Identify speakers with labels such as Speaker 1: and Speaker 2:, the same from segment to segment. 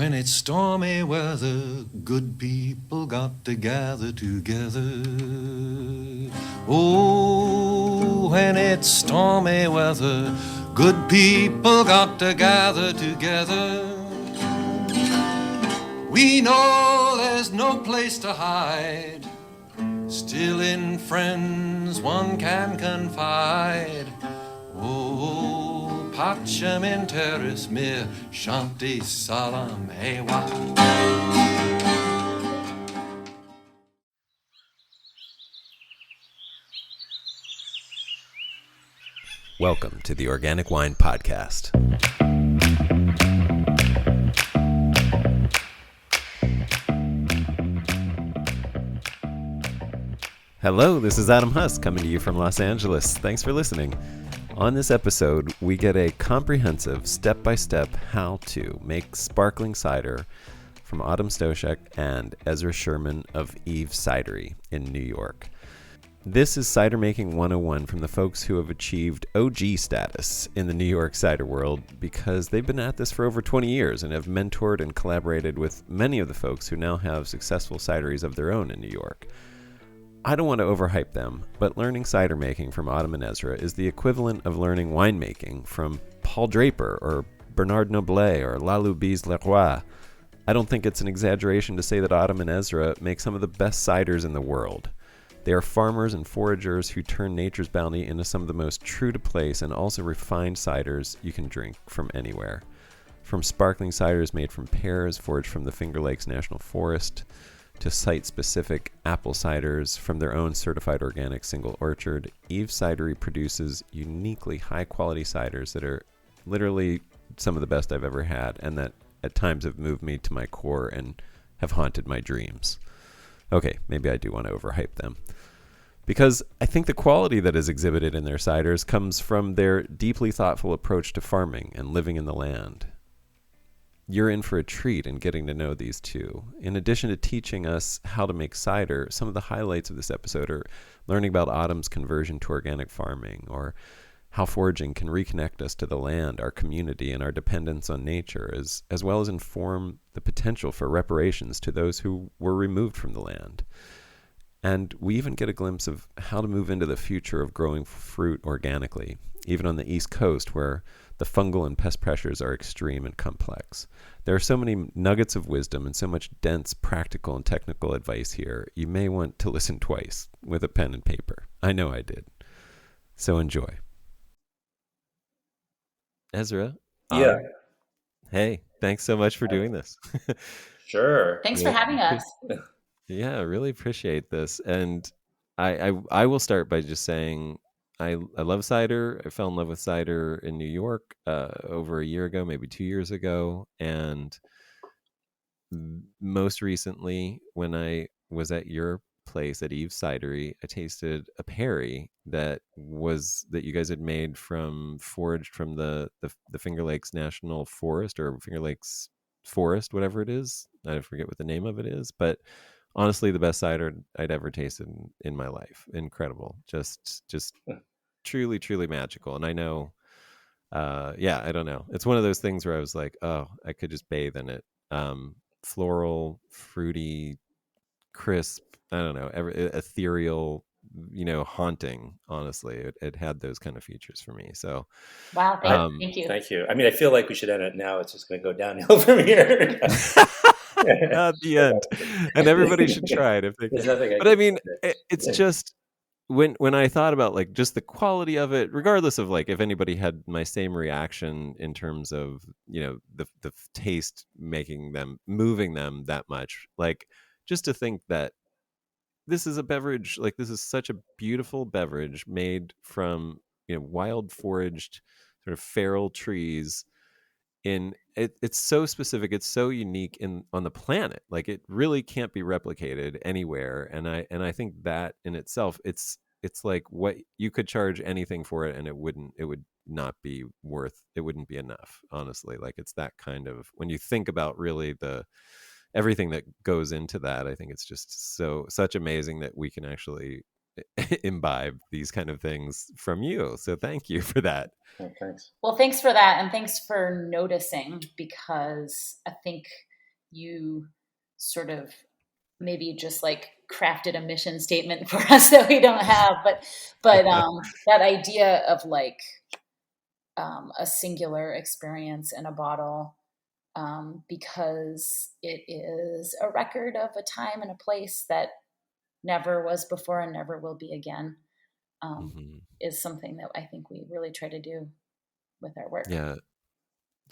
Speaker 1: when it's stormy weather, good people got to gather together. Oh, when it's stormy weather, good people got to gather together. We know there's no place to hide, still in friends one can confide. Oh, pacem in terris mir, shanti salam ewa.
Speaker 2: Welcome to the Organic Wine Podcast. Hello, this is Adam Huss coming to you from Los Angeles. Thanks for listening. On this episode, we get a comprehensive step-by-step how-to make sparkling cider from Autumn Stoscheck and Ezra Sherman of Eve Cidery in New York. This is Cider Making 101 from the folks who have achieved OG status in the New York cider world because they've been at this for over 20 years and have mentored and collaborated with many of the folks who now have successful cideries of their own in New York. I don't want to overhype them, but learning cider making from Autumn and Ezra is the equivalent of learning winemaking from Paul Draper or Bernard Noblet or Lalou Bize-Leroy. I don't think it's an exaggeration to say that Autumn and Ezra make some of the best ciders in the world. They are farmers and foragers who turn nature's bounty into some of the most true-to-place and also refined ciders you can drink from anywhere. From sparkling ciders made from pears foraged from the Fingerlakes National Forest, to site-specific apple ciders from their own certified organic single orchard, Eve Cidery produces uniquely high-quality ciders that are literally some of the best I've ever had and that at times have moved me to my core and have haunted my dreams. Okay, maybe I do want to overhype them. Because I think the quality that is exhibited in their ciders comes from their deeply thoughtful approach to farming and living in the land. You're in for a treat in getting to know these two. In addition to teaching us how to make cider, some of the highlights of this episode are learning about Autumn's conversion to organic farming, or how foraging can reconnect us to the land, our community, and our dependence on nature, as well as inform the potential for reparations to those who were removed from the land. And we even get a glimpse of how to move into the future of growing fruit organically, even on the East Coast where the fungal and pest pressures are extreme and complex. There are so many nuggets of wisdom and so much dense practical and technical advice here, you may want to listen twice with a pen and paper. I know I did. So enjoy. Ezra?
Speaker 3: Yeah.
Speaker 2: Hey, thanks so much for doing this.
Speaker 3: Sure.
Speaker 4: Thanks for having us.
Speaker 2: Yeah, I really appreciate this. And I will start by just saying I love cider. I fell in love with cider in New York over a year ago, maybe 2 years ago. And most recently, when I was at your place at Eve Cidery, I tasted a perry that you guys had made foraged from the Fingerlakes National Forest or Fingerlakes Forest, whatever it is. I forget what the name of it is, but honestly, the best cider I'd ever tasted in my life. Incredible. Just truly, truly magical. And I know, I don't know. It's one of those things where I was like, oh, I could just bathe in it. Floral, fruity, crisp, I don't know, ethereal, haunting. Honestly, it had those kind of features for me. So,
Speaker 4: wow, thank you.
Speaker 3: Thank you. I mean, I feel like we should end it now. It's just going to go downhill from here.
Speaker 2: At the end, and everybody should try it if they can. But I mean, it's just when I thought about like just the quality of it, regardless of like if anybody had my same reaction in terms of the taste moving them that much, like just to think that this is a beverage, like this is such a beautiful beverage made from wild foraged sort of feral trees. It's so specific, it's so unique on the planet, like it really can't be replicated anywhere. And I think that in itself, it's like what you could charge anything for it and it would not be worth, it wouldn't be enough, honestly. Like it's that kind of, when you think about really everything that goes into that, I think it's just such amazing that we can actually imbibe these kind of things from you. So thank you for that.
Speaker 3: Oh, thanks.
Speaker 4: Well, thanks for that. And thanks for noticing, because I think you sort of maybe just like crafted a mission statement for us that we don't have, but that idea of like a singular experience in a bottle, because it is a record of a time and a place that never was before and never will be again, is something that I think we really try to do with our work.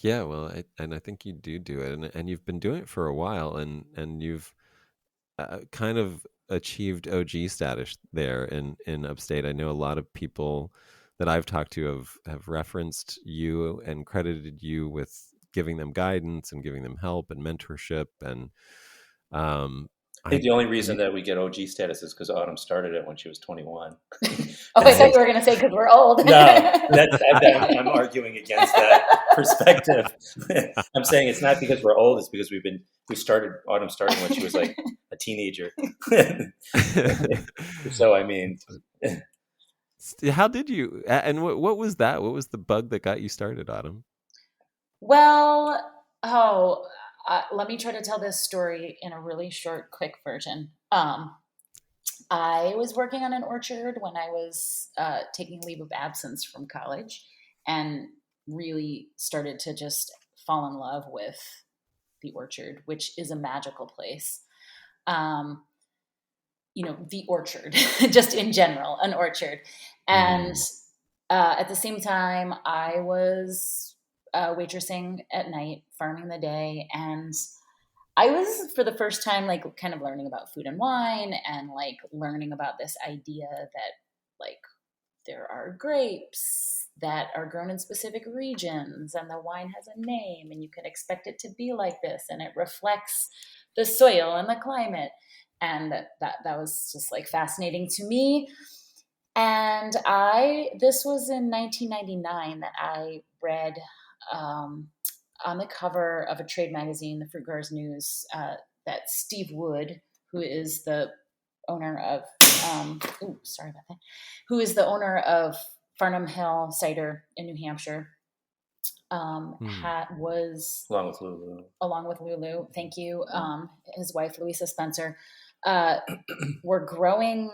Speaker 2: Yeah, well, I think you do it, and you've been doing it for a while, and you've kind of achieved OG status there in upstate. I know a lot of people that I've talked to have referenced you and credited you with giving them guidance and giving them help and mentorship. And
Speaker 3: I think the only reason that we get OG status is because Autumn started it when she was 21.
Speaker 4: I thought you were going to say because we're old.
Speaker 3: No, I'm arguing against that perspective. I'm saying it's not because we're old; it's because Autumn started when she was like a teenager. So I mean,
Speaker 2: how did you? And what was that? What was the bug that got you started, Autumn?
Speaker 4: Well, let me try to tell this story in a really short, quick version. I was working on an orchard when I was taking leave of absence from college, and really started to just fall in love with the orchard, which is a magical place. The orchard, just in general, an orchard. And at the same time, I was waitressing at night, farming the day, and I was, for the first time, like kind of learning about food and wine, and like learning about this idea that like there are grapes that are grown in specific regions, and the wine has a name, and you can expect it to be like this, and it reflects the soil and the climate. And that was just like fascinating to me. And this was in 1999 that I read on the cover of a trade magazine, the Fruit Growers News, that Steve Wood, who is the owner of, who is the owner of Farnham Hill Cider in New Hampshire, was along with Lulu. Thank you. His wife, Louisa Spencer, were growing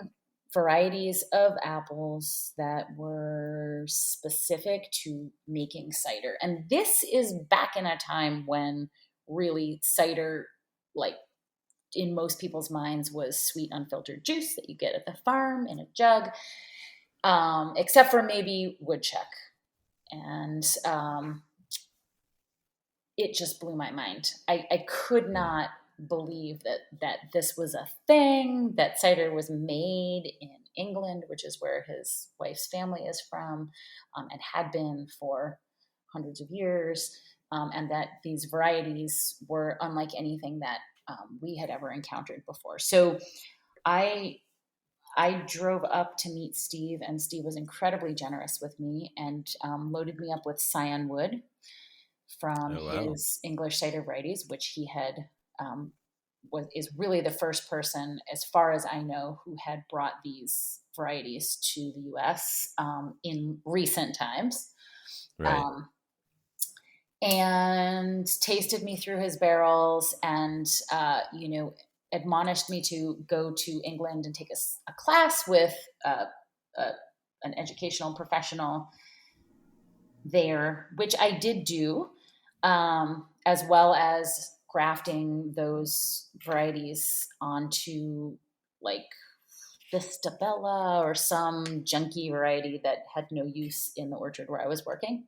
Speaker 4: varieties of apples that were specific to making cider. And this is back in a time when really cider, like in most people's minds, was sweet, unfiltered juice that you get at the farm in a jug, except for maybe woodchuck. And it just blew my mind. I could not believe that this was a thing, that cider was made in England, which is where his wife's family is from, and had been for hundreds of years, and that these varieties were unlike anything that we had ever encountered before. So I drove up to meet Steve, and Steve was incredibly generous with me and loaded me up with Scion wood from his English cider varieties, which he had is really the first person, as far as I know, who had brought these varieties to the U.S. In recent times. Right. And tasted me through his barrels, and admonished me to go to England and take a class with an educational professional there, which I did do, as well as grafting those varieties onto like the Stabella or some junky variety that had no use in the orchard where I was working.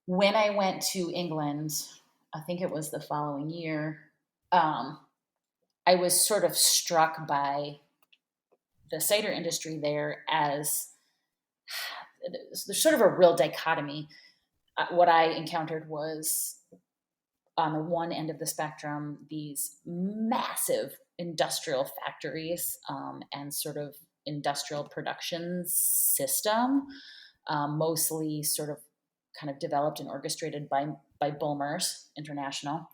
Speaker 4: When I went to England, I think it was the following year, I was sort of struck by the cider industry there as there's sort of a real dichotomy. What I encountered was, on the one end of the spectrum, these massive industrial factories and sort of industrial production system, mostly sort of kind of developed and orchestrated by Bulmers International,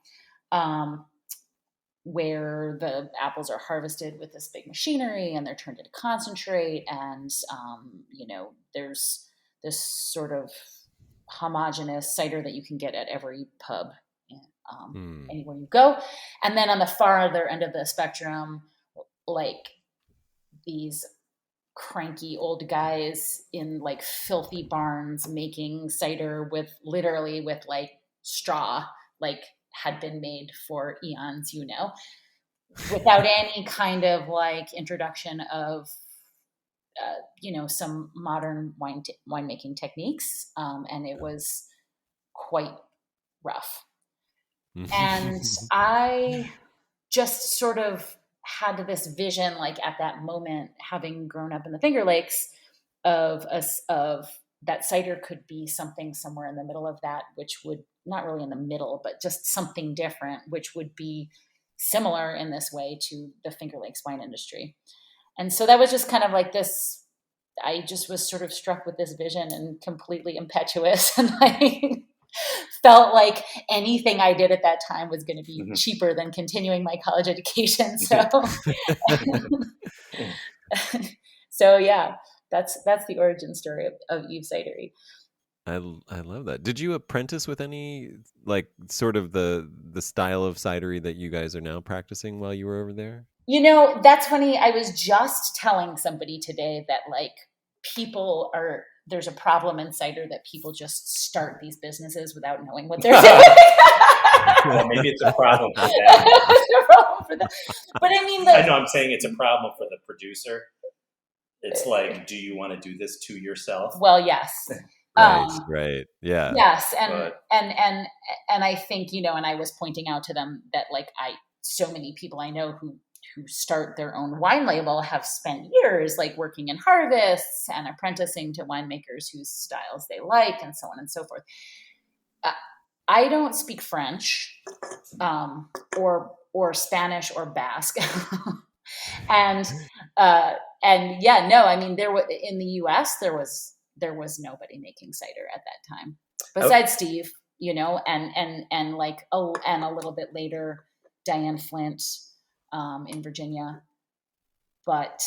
Speaker 4: where the apples are harvested with this big machinery and they're turned into concentrate, and there's this sort of homogenous cider that you can get at every pub anywhere you go. And then on the farther end of the spectrum, like these cranky old guys in like filthy barns making cider with like straw, like had been made for eons, without any kind of like introduction of some modern winemaking techniques, and it was quite rough. And I just sort of had this vision, like at that moment, having grown up in the Finger Lakes, of that cider could be something somewhere in the middle of that, which would not really in the middle, but just something different, which would be similar in this way to the Finger Lakes wine industry. And so that was just kind of like this. I just was sort of struck with this vision and completely impetuous, and like felt like anything I did at that time was going to be cheaper than continuing my college education. So, so yeah, that's the origin story of Eve Cidery.
Speaker 2: I love that. Did you apprentice with any, like, sort of the style of cidery that you guys are now practicing while you were over there?
Speaker 4: That's funny. I was just telling somebody today that like there's a problem in cider that people just start these businesses without knowing what they're doing.
Speaker 3: Well, maybe it's a problem for them.
Speaker 4: It's a problem for them. But I mean,
Speaker 3: I know I'm saying it's a problem for the producer. It's like, do you want to do this to yourself?
Speaker 4: Well, yes.
Speaker 2: Right. Yeah.
Speaker 4: Yes. And I think, and I was pointing out to them that like so many people I know who start their own wine label have spent years like working in harvests and apprenticing to winemakers whose styles they like, and so on and so forth. I don't speak French, or Spanish or Basque. and yeah, no, I mean, in the US, there was nobody making cider at that time besides Steve, and like, and a little bit later, Diane Flint, in Virginia. But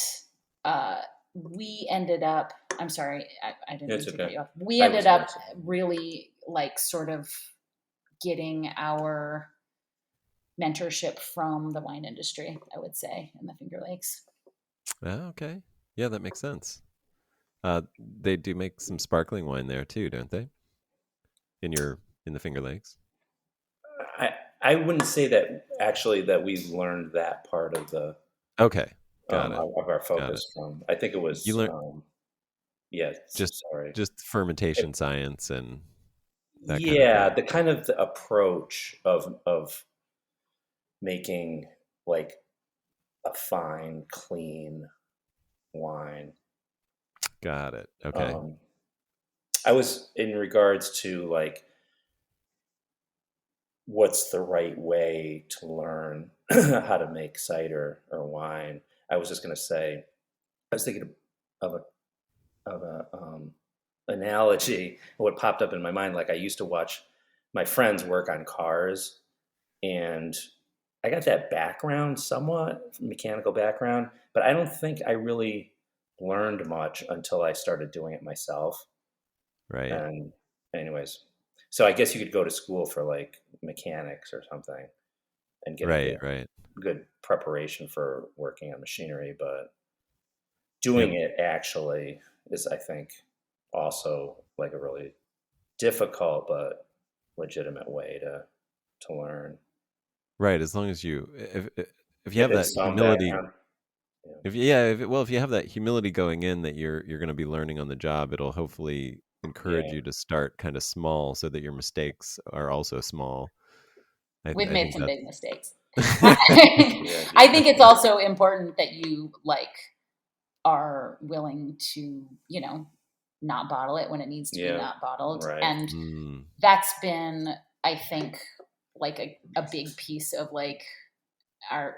Speaker 4: we ended up, I'm sorry, I didn't mean to cut you off. We ended up really like sort of getting our mentorship from the wine industry, I would say, in the Finger Lakes.
Speaker 2: Oh, okay. Yeah, that makes sense. They do make some sparkling wine there too, don't they? In the Finger Lakes?
Speaker 3: I wouldn't say that actually that we learned that part of the
Speaker 2: got it.
Speaker 3: Of our focus from. I think it was
Speaker 2: you learned just fermentation science and that
Speaker 3: the kind of the approach of making like a fine, clean wine.
Speaker 2: Got it. Okay.
Speaker 3: I was in regards to like what's the right way to learn how to make cider or wine. I was just going to say, I was thinking of a analogy. What popped up in my mind, like I used to watch my friends work on cars, and I got that background somewhat, mechanical background, but I don't think I really learned much until I started doing it myself.
Speaker 2: Right.
Speaker 3: And anyways, so I guess you could go to school for like mechanics or something and get a good preparation for working on machinery, but doing it actually is, I think, also like a really difficult but legitimate way to learn.
Speaker 2: Right, as long as if you have that humility, if you have that humility going in that you're going to be learning on the job, it'll hopefully encourage you to start kind of small so that your mistakes are also small.
Speaker 4: We've made some big mistakes. I think it's also important that you like are willing to, not bottle it when it needs to be not bottled. Right. And that's been, I think, like a big piece of like our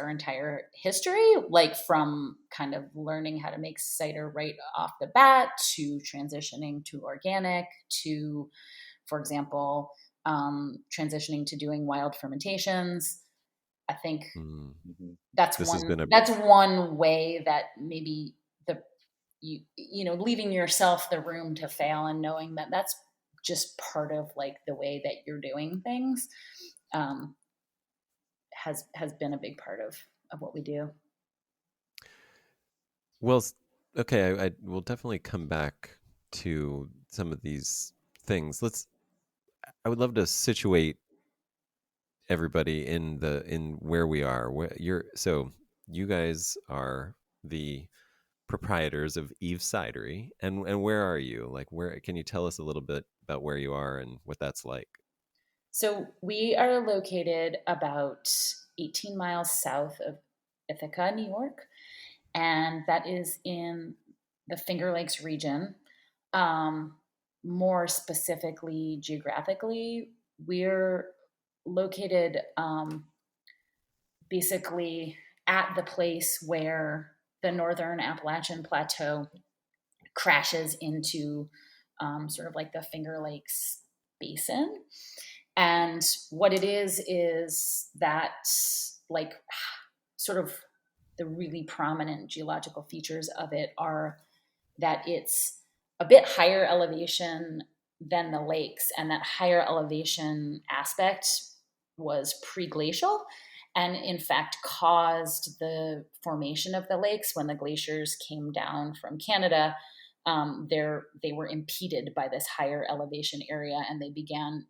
Speaker 4: entire history, like from kind of learning how to make cider right off the bat to transitioning to organic to, for example, transitioning to doing wild fermentations. I think that's one way that maybe leaving yourself the room to fail and knowing that that's just part of like the way that you're doing things. has been a big part of what we do.
Speaker 2: Well, okay, I will definitely come back to some of these things. I would love to situate everybody in where we are. So you guys are the proprietors of Eve's Cidery, and where are you? Like, where can you tell us a little bit about where you are and what that's like?
Speaker 4: So we are located about 18 miles south of Ithaca, New York, and that is in the Finger Lakes region. More specifically, geographically, we're located basically at the place where the Northern Appalachian Plateau crashes into sort of like the Finger Lakes basin. And what it is that, like, sort of the really prominent geological features of it are that it's a bit higher elevation than the lakes, and that higher elevation aspect was pre-glacial and in fact caused the formation of the lakes when the glaciers came down from Canada. They were impeded by this higher elevation area, and they began,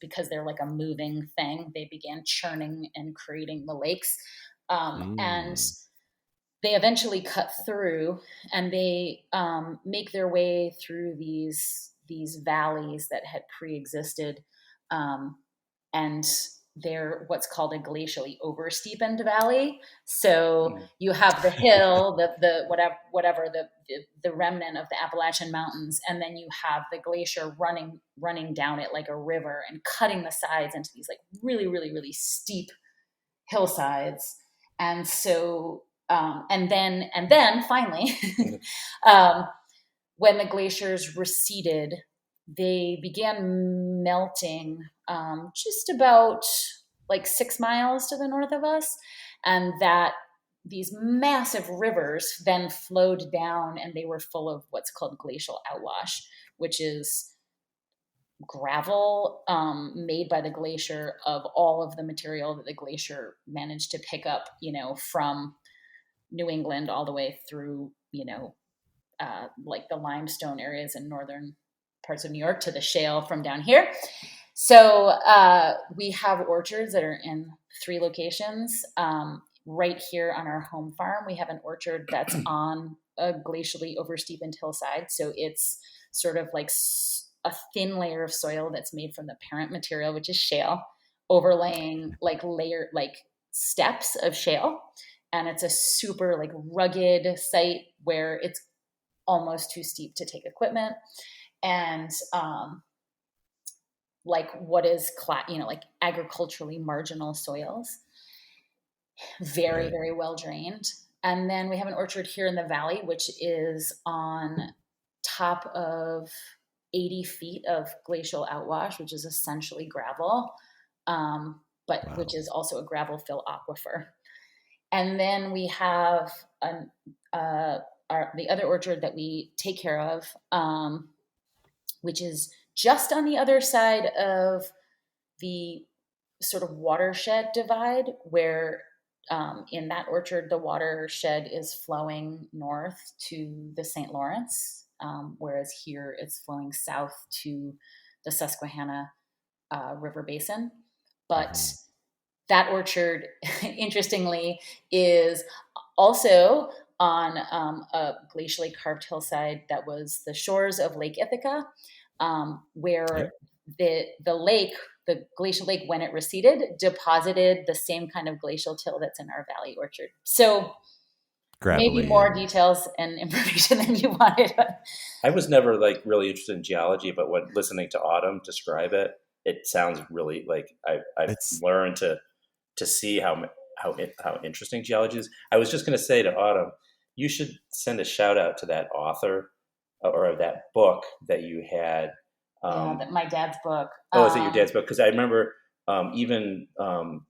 Speaker 4: because they're like a moving thing, they began churning and creating the lakes. And they eventually cut through, and they make their way through these valleys that had pre-existed, and they're what's called a glacially oversteepened valley. So you have the hill, the whatever the remnant of the Appalachian Mountains, and then you have the glacier running down it like a river and cutting the sides into these like really, really, really steep hillsides. And so and then finally, when the glaciers receded, they began melting just about like 6 miles to the north of us, and that these massive rivers then flowed down, and they were full of what's called glacial outwash, which is gravel made by the glacier of all of the material that the glacier managed to pick up, from New England all the way through, like the limestone areas in northern parts of New York to the shale from down here. So we have orchards that are in 3 locations. Right here on our home farm, we have an orchard that's on a glacially oversteepened hillside. So it's sort of like a thin layer of soil that's made from the parent material, which is shale, overlaying like steps of shale. And it's a super like rugged site where it's almost too steep to take equipment. And like what is like agriculturally marginal soils, very, very well drained. And then we have an orchard here in the valley, which is on top of 80 feet of glacial outwash, which is essentially gravel, but which is also a gravel fill aquifer. And then we have the other orchard that we take care of, which is just on the other side of the sort of watershed divide, where in that orchard, the watershed is flowing north to the St. Lawrence, whereas here it's flowing south to the Susquehanna River Basin. But that orchard, interestingly, is also on a glacially carved hillside that was the shores of Lake Ithaca, where the glacial lake, when it receded, deposited the same kind of glacial till that's in our valley orchard. So gravelly, maybe more details and information than you wanted.
Speaker 3: I was never like really interested in geology, but when listening to Autumn describe it, it sounds really like I've learned to see how interesting geology is. I was just going to say to Autumn, you should send a shout out to that author or that book that you had.
Speaker 4: My dad's book.
Speaker 3: Is it your dad's book? Because I remember even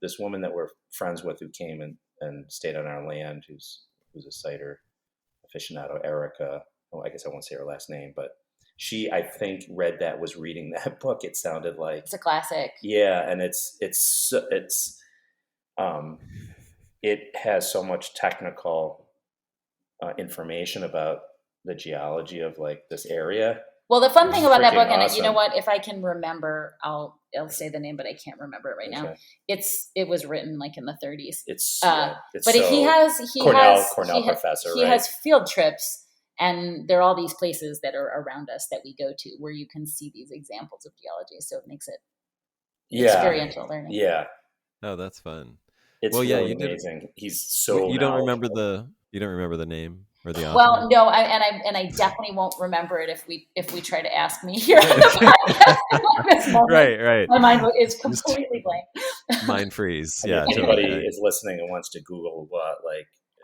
Speaker 3: this woman that we're friends with who came and stayed on our land, who's a cider aficionado, Erica. Oh, I guess I won't say her last name, but I think was reading that book. It sounded like
Speaker 4: It's a classic.
Speaker 3: Yeah, and it has so much technical information about the geology of like this area.
Speaker 4: Well, the fun
Speaker 3: It's
Speaker 4: thing about that book,
Speaker 3: freaking
Speaker 4: and you know
Speaker 3: awesome.
Speaker 4: what, if I can remember, I'll say the name, but I can't remember it right now.
Speaker 3: Okay.
Speaker 4: It was written like in the 30s.
Speaker 3: It's
Speaker 4: but he has
Speaker 3: Cornell professor,
Speaker 4: he
Speaker 3: right?
Speaker 4: has field trips, and there are all these places that are around us that we go to where you can see these examples of geology. So it makes it experiential learning.
Speaker 3: Yeah.
Speaker 2: Oh, that's fun.
Speaker 3: It's really amazing. He's so
Speaker 2: you don't remember the name or the author?
Speaker 4: Well, no, I definitely won't remember it if we try to ask me here on the podcast.
Speaker 2: Right.
Speaker 4: My mind is completely blank.
Speaker 2: Mind freeze.
Speaker 3: If
Speaker 2: Yeah.
Speaker 3: anybody is listening and wants to Google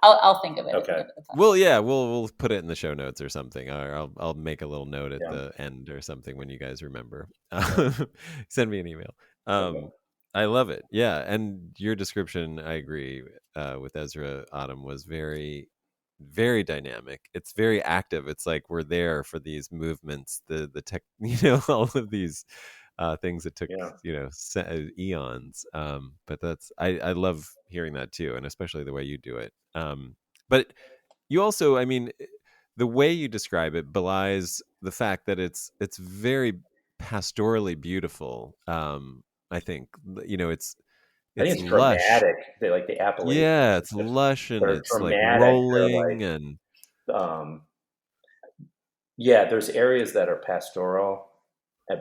Speaker 4: I'll think of it.
Speaker 3: Okay.
Speaker 2: Well, yeah, we'll put it in the show notes or something, or I'll make a little note at the end or something when you guys remember. Send me an email. I love it. Yeah, and your description, I agree, with Ezra Autumn was very, very dynamic. It's very active. It's like we're there for these movements, the tech, all of these things that took eons. But I love hearing that too, and especially the way you do it. But you also, I mean, the way you describe it belies the fact that it's very pastorally beautiful. I think it's lush.
Speaker 3: dramatic. They like the Appalachians.
Speaker 2: Yeah, it's lush and it's
Speaker 3: dramatic.
Speaker 2: like rolling and
Speaker 3: there's areas that are pastoral,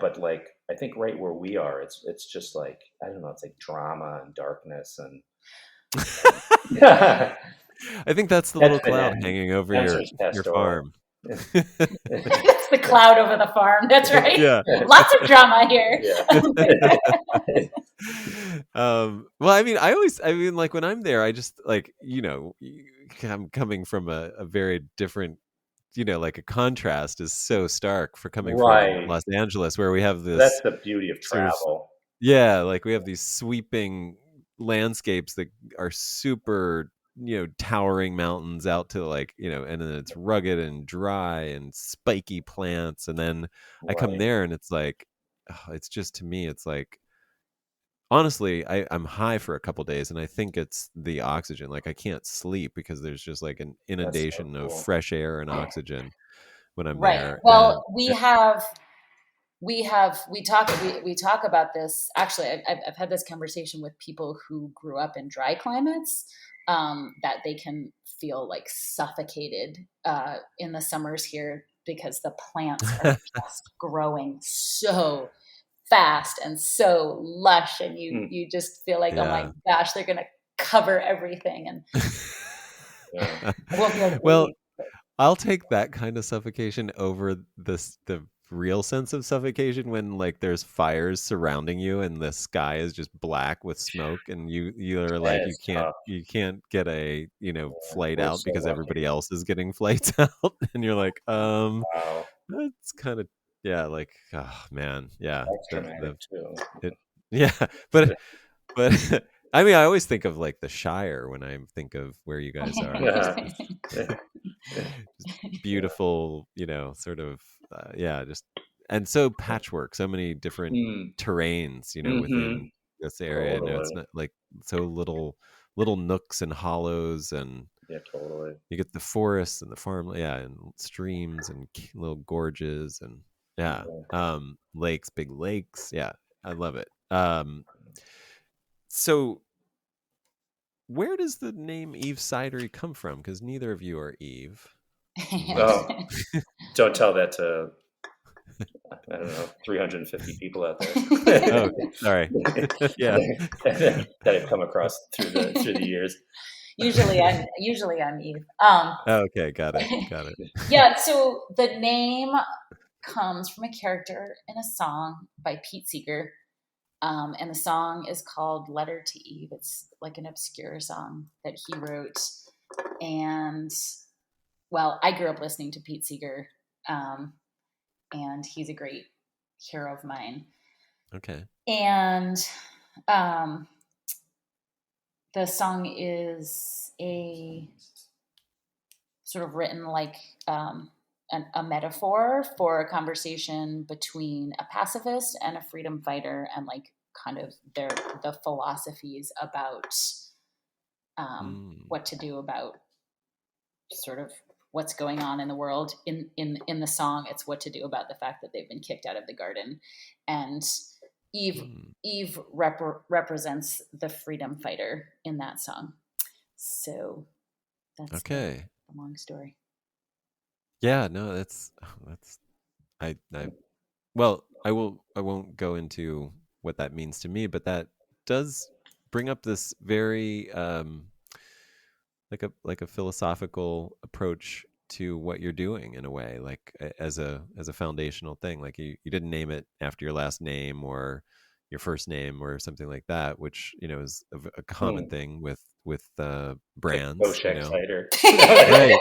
Speaker 3: but like I think right where we are, it's just like I don't know, it's like drama and darkness and.
Speaker 2: I think that's the little cloud hanging over your farm.
Speaker 4: It's the cloud over the farm. That's right.
Speaker 2: Yeah.
Speaker 4: Lots of drama here.
Speaker 2: Well, I mean, like when I'm there, I just like, I'm coming from a very different, like a contrast is so stark for coming from Los Angeles, where we have this.
Speaker 3: That's the beauty of travel.
Speaker 2: Like we have these sweeping landscapes that are super, towering mountains out to like, and then it's rugged and dry and spiky plants. And then I come there and it's like, it's just, to me, it's like, honestly, I'm high for a couple days and I think it's the oxygen. Like I can't sleep because there's just like an inundation of fresh air and oxygen when I'm there.
Speaker 4: Well, we talk about this. Actually, I've had this conversation with people who grew up in dry climates, that they can feel like suffocated in the summers here because the plants are just growing so fast and so lush, and you just feel like, oh my gosh, they're gonna cover everything, and I won't be able to
Speaker 2: well, I'll take that kind of suffocation over the real sense of suffocation when like there's fires surrounding you and the sky is just black with smoke and you're like you can't get a flight out because everybody else is getting flights out and you're like that's kind of like, oh man,
Speaker 3: that's dramatic too.
Speaker 2: But I mean, I always think of like the Shire when I think of where you guys are. Just beautiful, sort of, just, and so patchwork, so many different terrains, within this area.
Speaker 3: Totally.
Speaker 2: It's not like so little nooks and hollows, and
Speaker 3: totally.
Speaker 2: You get the forests and the farm, and streams and little gorges and lakes, big lakes. Yeah, I love it. So where does the name Eve Cidery come from? Because neither of you are Eve.
Speaker 3: Don't tell that to, I don't know, 350 people out there.
Speaker 2: Oh, sorry.
Speaker 3: that I've come across through the years.
Speaker 4: Usually I'm Eve.
Speaker 2: Okay, got it.
Speaker 4: Yeah, so the name comes from a character in a song by Pete Seeger. And the song is called Letter to Eve. It's like an obscure song that he wrote. And, well, I grew up listening to Pete Seeger, and he's a great hero of mine.
Speaker 2: Okay.
Speaker 4: And the song is a sort of written like a metaphor for a conversation between a pacifist and a freedom fighter, and like kind of the philosophies about what to do about sort of what's going on in the world. In the song, it's what to do about the fact that they've been kicked out of the garden, and Eve represents the freedom fighter in that song. So that's
Speaker 2: okay.
Speaker 4: the long story.
Speaker 2: Yeah, no, that's I well, I won't go into what that means to me, but that does bring up this very like a philosophical approach to what you're doing in a way, like as a foundational thing. Like you didn't name it after your last name or your first name or something like that, which is a common thing with brands.
Speaker 3: Stoscheck cider.
Speaker 2: Right.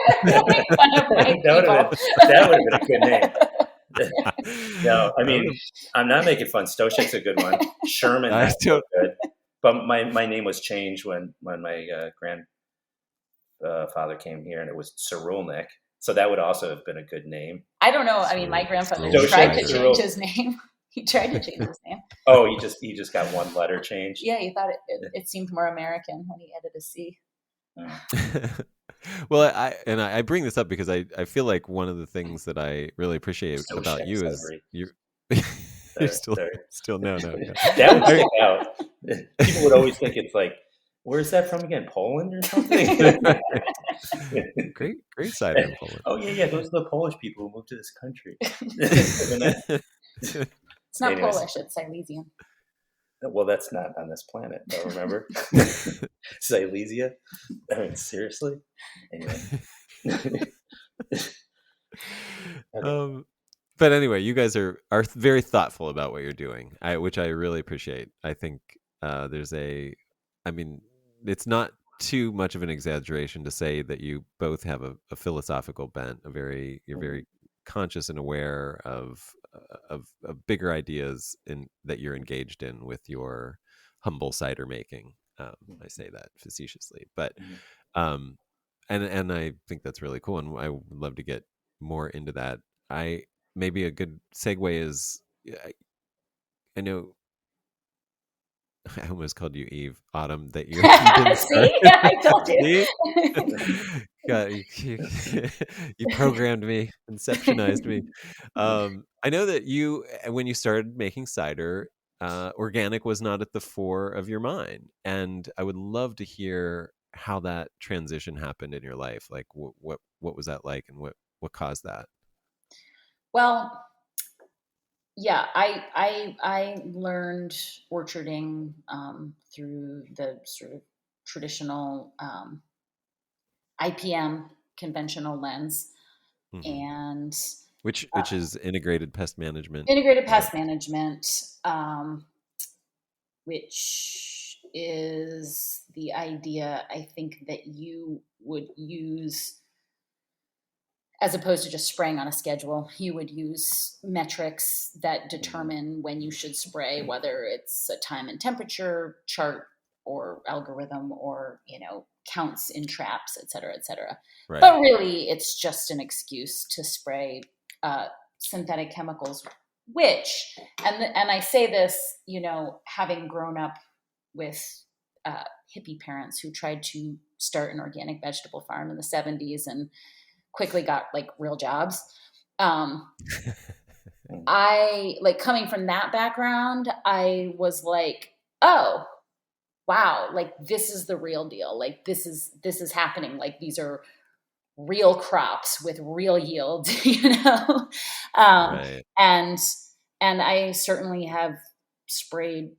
Speaker 3: That would have been a good name. No, I mean, I'm not making fun. Stoscheck's a good one. Sherman, that's so good. But my name was changed when my grandfather came here, and it was Cyrulnik. So that would also have been a good name.
Speaker 4: I don't know. I mean, my grandfather tried to change his name. He tried to change his name.
Speaker 3: Oh, he just got one letter changed?
Speaker 4: Yeah, he thought it seemed more American when he added a C.
Speaker 2: Well, I bring this up because I feel like one of the things that I really appreciate about you is you're still no.
Speaker 3: That would stick out. People would always think it's like, where's that from again? Poland or something?
Speaker 2: Great cider in Poland.
Speaker 3: Oh yeah. Those are the Polish people who moved to this country.
Speaker 4: It's not Polish, it's Silesian.
Speaker 3: Well, that's not on this planet, though, remember? Silesia? I mean, seriously? Anyway.
Speaker 2: But anyway, you guys are very thoughtful about what you're doing, which I really appreciate. I think it's not too much of an exaggeration to say that you both have a philosophical bent, you're very conscious and aware of bigger ideas that you're engaged in with your humble cider making. I say that facetiously, but and I think that's really cool, and I would love to get more into that. Maybe a good segue is, I know I almost called you Eve, Autumn, that you didn't start.
Speaker 4: See? Yeah, I told
Speaker 2: you. You programmed me, inceptionized me. I know that when you started making cider, organic was not at the fore of your mind, and I would love to hear how that transition happened in your life. Like, what was that like, and what caused that?
Speaker 4: Well, yeah, I learned orcharding through the sort of traditional IPM conventional lens, and
Speaker 2: which is integrated pest management.
Speaker 4: Integrated pest management, which is the idea, I think, that you would use. As opposed to just spraying on a schedule, you would use metrics that determine when you should spray, whether it's a time and temperature chart or algorithm or, counts in traps, et cetera, et cetera. Right. But really, it's just an excuse to spray synthetic chemicals, which, and I say this, having grown up with hippie parents who tried to start an organic vegetable farm in the 70s and quickly got like real jobs. I like coming from that background, I was like, oh, wow, like this is the real deal. Like this is happening. Like these are real crops with real yield,
Speaker 2: Right.
Speaker 4: And I certainly have sprayed,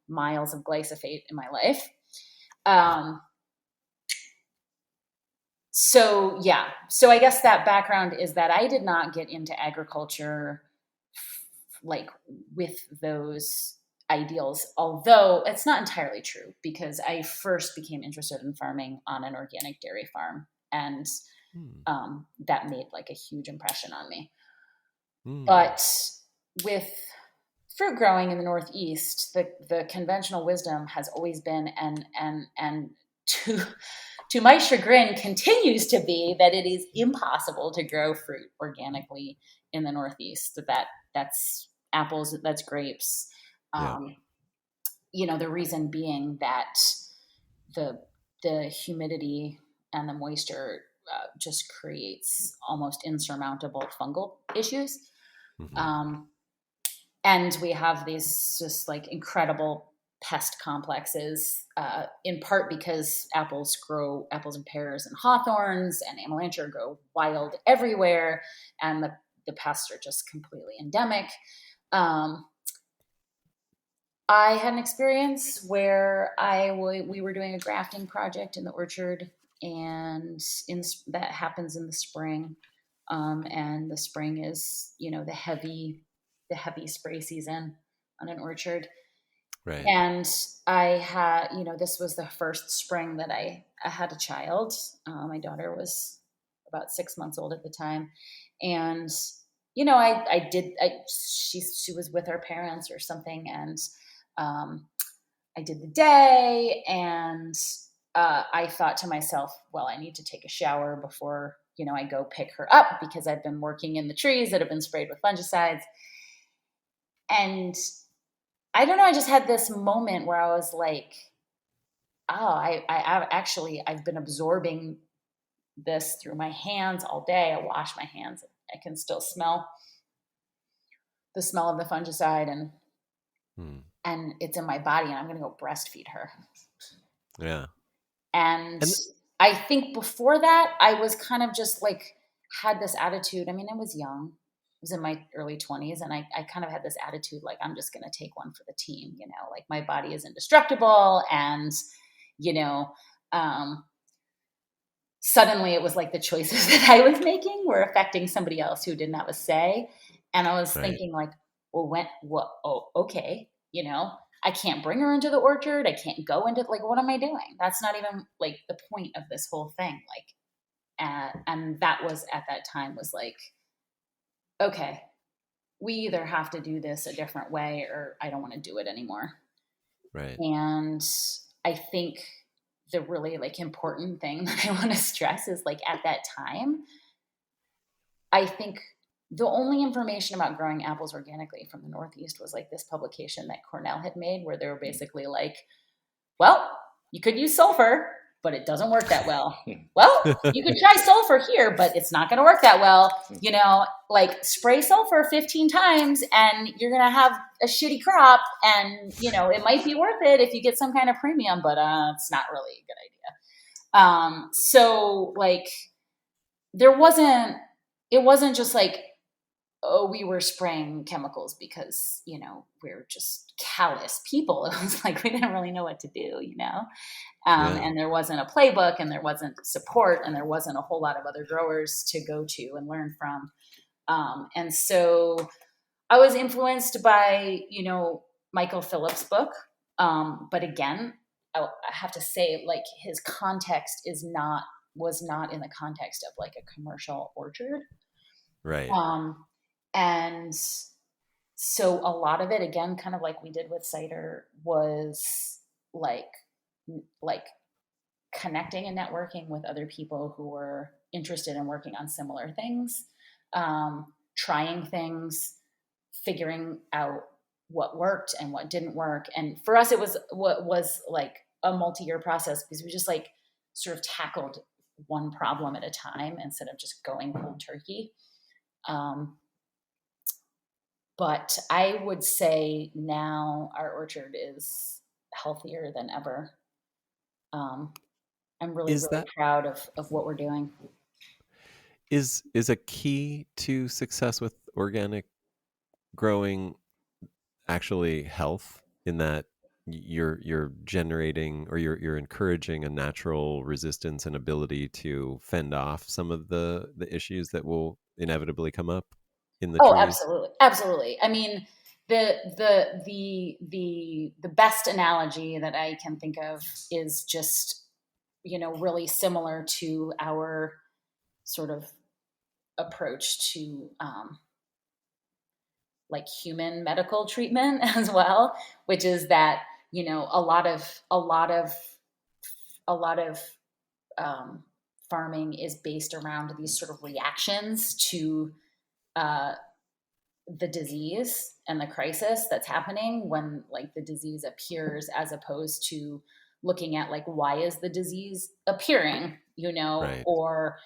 Speaker 4: miles of glyphosate in my life. So I guess that background is that I did not get into agriculture like with those ideals, although it's not entirely true, because I first became interested in farming on an organic dairy farm, and that made like a huge impression on me. But with fruit growing in the Northeast, the conventional wisdom has always been and to my chagrin, continues to be that it is impossible to grow fruit organically in the Northeast. That's apples, that's grapes. The reason being that the humidity and the moisture just creates almost insurmountable fungal issues.
Speaker 2: Mm-hmm.
Speaker 4: And we have these just like incredible pest complexes, in part because apples and pears and hawthorns and amelanchier grow wild everywhere, and the pests are just completely endemic. I had an experience where we were doing a grafting project in the orchard, and that happens in the spring, and the spring is the heavy spray season on an orchard.
Speaker 2: Right.
Speaker 4: And I had this was the first spring that I had a child. My daughter was about 6 months old at the time, and she was with her parents or something, and I did the day, and I thought to myself, well, I need to take a shower before I go pick her up, because I've been working in the trees that have been sprayed with fungicides. And I don't know, I just had this moment where I was like, oh, I've been absorbing this through my hands all day. I wash my hands. I can still smell the smell of the fungicide, and it's in my body, and I'm going to go breastfeed her.
Speaker 2: Yeah.
Speaker 4: And I think before that, I was kind of just like, had this attitude. I mean, I was young. I was in my early 20s, and I kind of had this attitude, like, I'm just going to take one for the team, like my body is indestructible. And, suddenly it was like the choices that I was making were affecting somebody else who didn't have a say. And I was thinking like, well, okay, I can't bring her into the orchard. I can't go into, like, what am I doing? That's not even like the point of this whole thing. Like, and that was at that time was like, okay, we either have to do this a different way, or I don't want to do it anymore.
Speaker 2: Right.
Speaker 4: And I think the really like important thing that I want to stress is, like, at that time, I think the only information about growing apples organically from the Northeast was like this publication that Cornell had made, where they were basically like, well, you could use sulfur, but it doesn't work that well. Well, you could try sulfur here, but it's not going to work that well. Like, spray sulfur 15 times and you're going to have a shitty crop. And, it might be worth it if you get some kind of premium, but it's not really a good idea. So like, it wasn't just like, oh, we were spraying chemicals because, we're just callous people. It was like, we didn't really know what to do, and there wasn't a playbook, and there wasn't support, and there wasn't a whole lot of other growers to go to and learn from. And so I was influenced by, Michael Phillips' book. But again, I have to say, like, his context was not in the context of like a commercial orchard.
Speaker 2: Right.
Speaker 4: And so a lot of it, again, kind of like we did with cider, was like connecting and networking with other people who were interested in working on similar things, trying things, figuring out what worked and what didn't work. And for us, it was what was like a multi-year process, because we just like sort of tackled one problem at a time instead of just going cold turkey. But I would say now our orchard is healthier than ever. I'm really proud of what we're doing.
Speaker 2: Is a key to success with organic growing actually health, in that you're generating, or you're encouraging a natural resistance and ability to fend off some of the issues that will inevitably come up in the trees?
Speaker 4: Absolutely. I mean, the best analogy that I can think of is just, really similar to our sort of approach to like human medical treatment as well, which is that, a lot of farming is based around these sort of reactions to the disease and the crisis that's happening when like the disease appears, as opposed to looking at like, why is the disease appearing,
Speaker 2: Right.
Speaker 4: or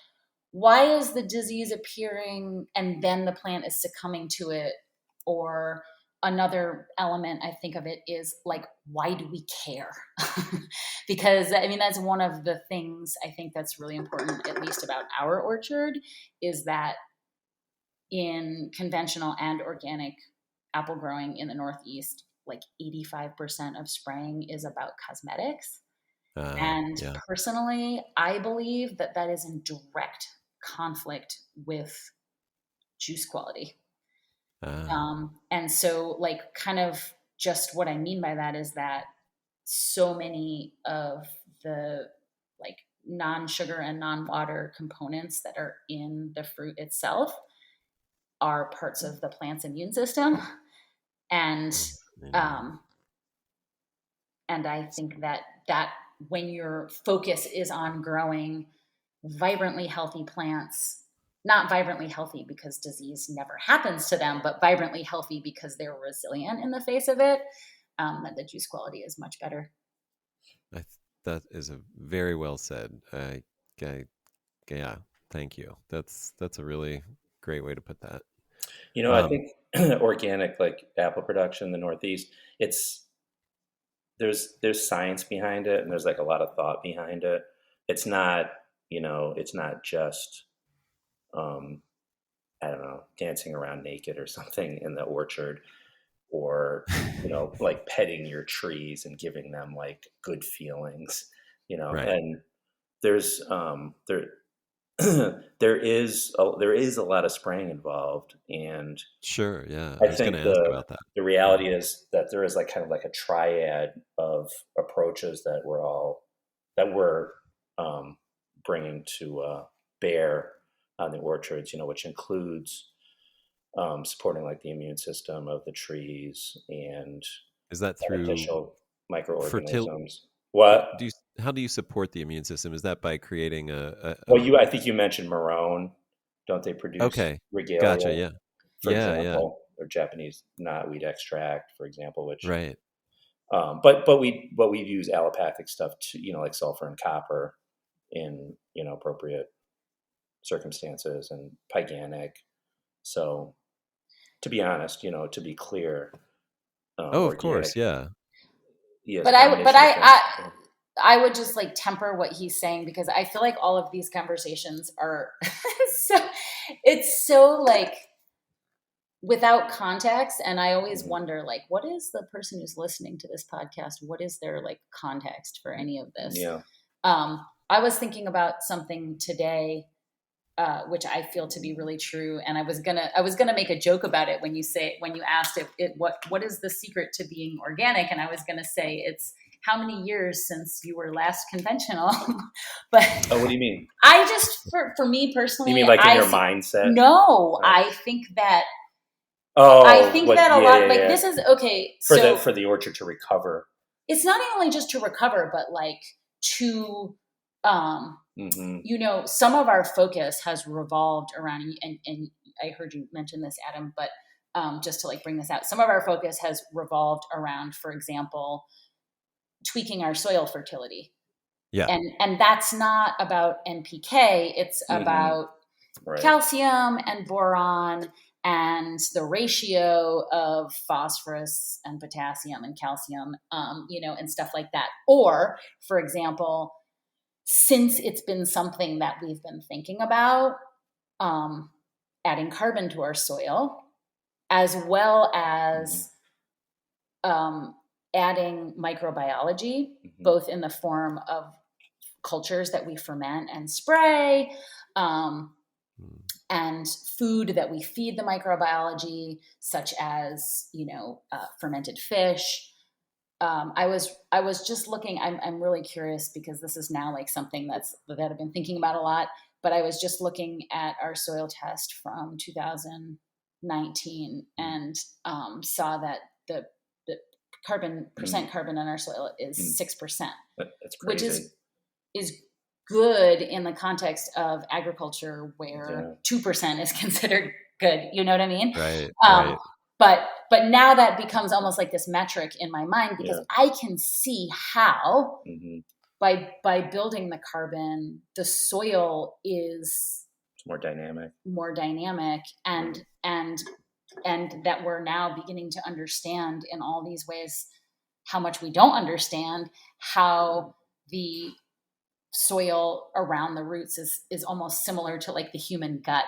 Speaker 4: why is the disease appearing and then the plant is succumbing to it? Or another element I think of it is like, why do we care? Because I mean, that's one of the things I think that's really important, at least about our orchard, is that in conventional and organic apple growing in the Northeast, like 85% of spraying is about cosmetics. And
Speaker 2: Yeah.
Speaker 4: personally, I believe that that is in direct conflict with juice quality. And so, like, kind of just what I mean by that is that so many of the like non-sugar and non-water components that are in the fruit itself are parts of the plant's immune system. And
Speaker 2: Mm.
Speaker 4: and I think that when your focus is on growing vibrantly healthy plants, not vibrantly healthy because disease never happens to them, but vibrantly healthy because they're resilient in the face of it, that the juice quality is much better.
Speaker 2: That is a very well said. Yeah, thank you. That's a really great way to put that.
Speaker 3: I think organic, like apple production in the Northeast, there's science behind it, and there's like a lot of thought behind it. It's not, it's not just, I don't know, dancing around naked or something in the orchard, or, like petting your trees and giving them like good feelings,
Speaker 2: Right.
Speaker 3: and there's, there is a lot of spraying involved, and
Speaker 2: Sure. Yeah. I
Speaker 3: I
Speaker 2: was going
Speaker 3: think
Speaker 2: to ask about that.
Speaker 3: the
Speaker 2: Yeah.
Speaker 3: reality is that there is like kind of like a triad of approaches that we're bringing to bear on the orchards, which includes supporting like the immune system of the trees and
Speaker 2: Is that through
Speaker 3: beneficial
Speaker 2: fertility?
Speaker 3: microorganisms. What?
Speaker 2: How do you support the immune system? Is that by creating
Speaker 3: Well, I think you mentioned Marone. Don't they produce
Speaker 2: okay. Gotcha.
Speaker 3: regalia,
Speaker 2: Yeah.
Speaker 3: for
Speaker 2: Yeah. Yeah.
Speaker 3: example, or Japanese knotweed extract, for example, which
Speaker 2: Right.
Speaker 3: but we use allopathic stuff to, like sulfur and copper in, appropriate circumstances, and pyganic. So to be honest, to be clear,
Speaker 2: Oh, of
Speaker 3: organic,
Speaker 2: course. Yeah.
Speaker 3: yes,
Speaker 4: But
Speaker 3: combination of things.
Speaker 4: I would just like temper what he's saying, because I feel like all of these conversations are so, it's so like without context. And I always wonder, like, what is the person who's listening to this podcast? What is their like context for any of this?
Speaker 3: Yeah.
Speaker 4: I was thinking about something today, which I feel to be really true. And I was gonna make a joke about it when you asked what is the secret to being organic? And I was gonna say it's how many years since you were last conventional. But
Speaker 3: Oh, what do you mean?
Speaker 4: I just, for me personally,
Speaker 3: You mean like in your mindset?
Speaker 4: No, I think that
Speaker 3: Oh,
Speaker 4: a lot, like, this is okay.
Speaker 3: For the orchard to recover.
Speaker 4: It's not only just to recover, but like to, some of our focus has revolved around, and I heard you mention this, Adam, but just to like bring this out, some of our focus has revolved around, for example, tweaking our soil fertility.
Speaker 2: Yeah.
Speaker 4: And that's not about NPK. It's about calcium and boron and the ratio of phosphorus and potassium and calcium, and stuff like that. Or, for example, since it's been something that we've been thinking about, adding carbon to our soil, as well as adding microbiology, both in the form of cultures that we ferment and spray, and food that we feed the microbiology, such as fermented fish. I was just looking. I'm really curious, because this is now like something that I've been thinking about a lot. But I was just looking at our soil test from 2019 and saw that the carbon in our soil is 6%,
Speaker 3: That's crazy.
Speaker 4: which is good in the context of agriculture where 2% is considered good. You know what I mean?
Speaker 2: Right.
Speaker 4: But now that becomes almost like this metric in my mind, because I can see how by building the carbon, the soil is
Speaker 3: more dynamic,
Speaker 4: and that we're now beginning to understand in all these ways how much we don't understand, how the soil around the roots is almost similar to like the human gut,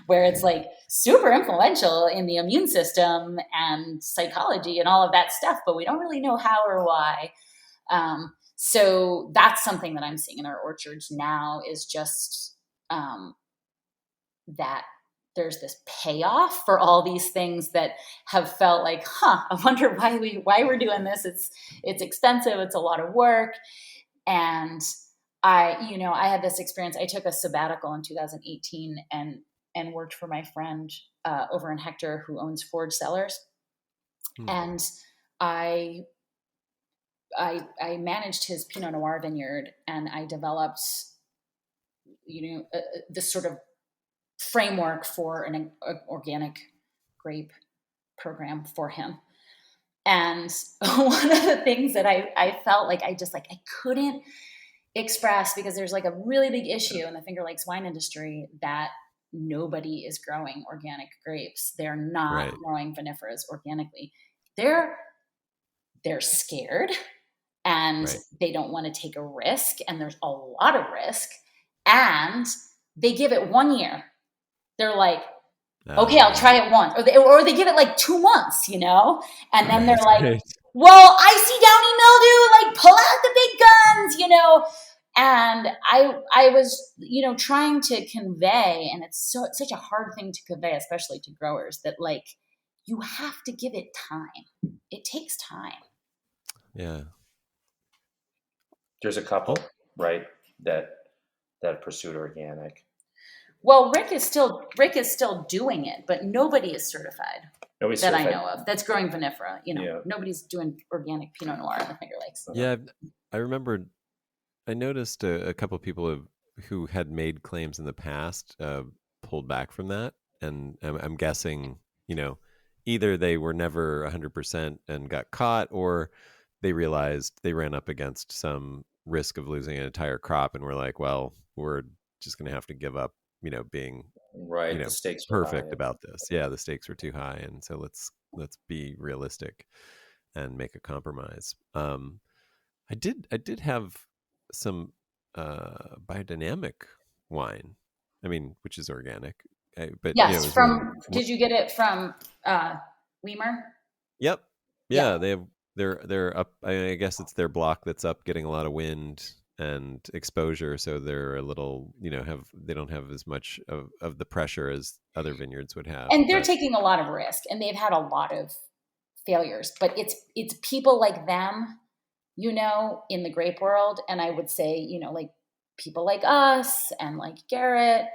Speaker 4: where it's like super influential in the immune system and psychology and all of that stuff, but we don't really know how or why. So that's something that I'm seeing in our orchards now, is just that there's this payoff for all these things that have felt like, I wonder why we're doing this. It's expensive. It's a lot of work. And I had this experience. I took a sabbatical in 2018 and worked for my friend over in Hector, who owns Foraged Cellars. And I managed his Pinot Noir vineyard, and I developed, this sort of framework for an organic grape program for him. And one of the things that I felt like I couldn't express, because there's like a really big issue in the Finger Lakes wine industry that nobody is growing organic grapes. They're not growing vinifers organically. They're scared, and they don't want to take a risk, and there's a lot of risk, and they give it 1 year. They're like, okay, I'll try it once. Or they give it like 2 months, and then they're like, well, I see downy mildew, like pull out the big guns, And I was, trying to convey, and it's such a hard thing to convey, especially to growers, that like, you have to give it time. It takes time.
Speaker 2: Yeah.
Speaker 3: There's a couple, right, that pursued organic.
Speaker 4: Well, Rick is still doing it, but nobody is certified.
Speaker 3: Nobody's
Speaker 4: that
Speaker 3: certified.
Speaker 4: I know of. That's growing vinifera. Nobody's doing organic Pinot Noir in the Finger Lakes.
Speaker 2: Yeah, I remember. I noticed a couple of people who had made claims in the past pulled back from that, and I'm guessing, either they were never 100% and got caught, or they realized they ran up against some risk of losing an entire crop, and were like, well, we're just going to have to give up, being
Speaker 3: the stakes
Speaker 2: perfect about this. Yeah, the stakes were too high, and so let's be realistic and make a compromise. I did have some biodynamic wine, which is organic, but
Speaker 4: yes, did you get it from Weimer?
Speaker 2: Yep. Yeah, they're up. I guess it's their block that's up, getting a lot of wind and exposure, so they're a little, they don't have as much of the pressure as other vineyards would have.
Speaker 4: And they're taking a lot of risk, and they've had a lot of failures, but it's people like them, in the grape world. And I would say, like people like us, and like Garrett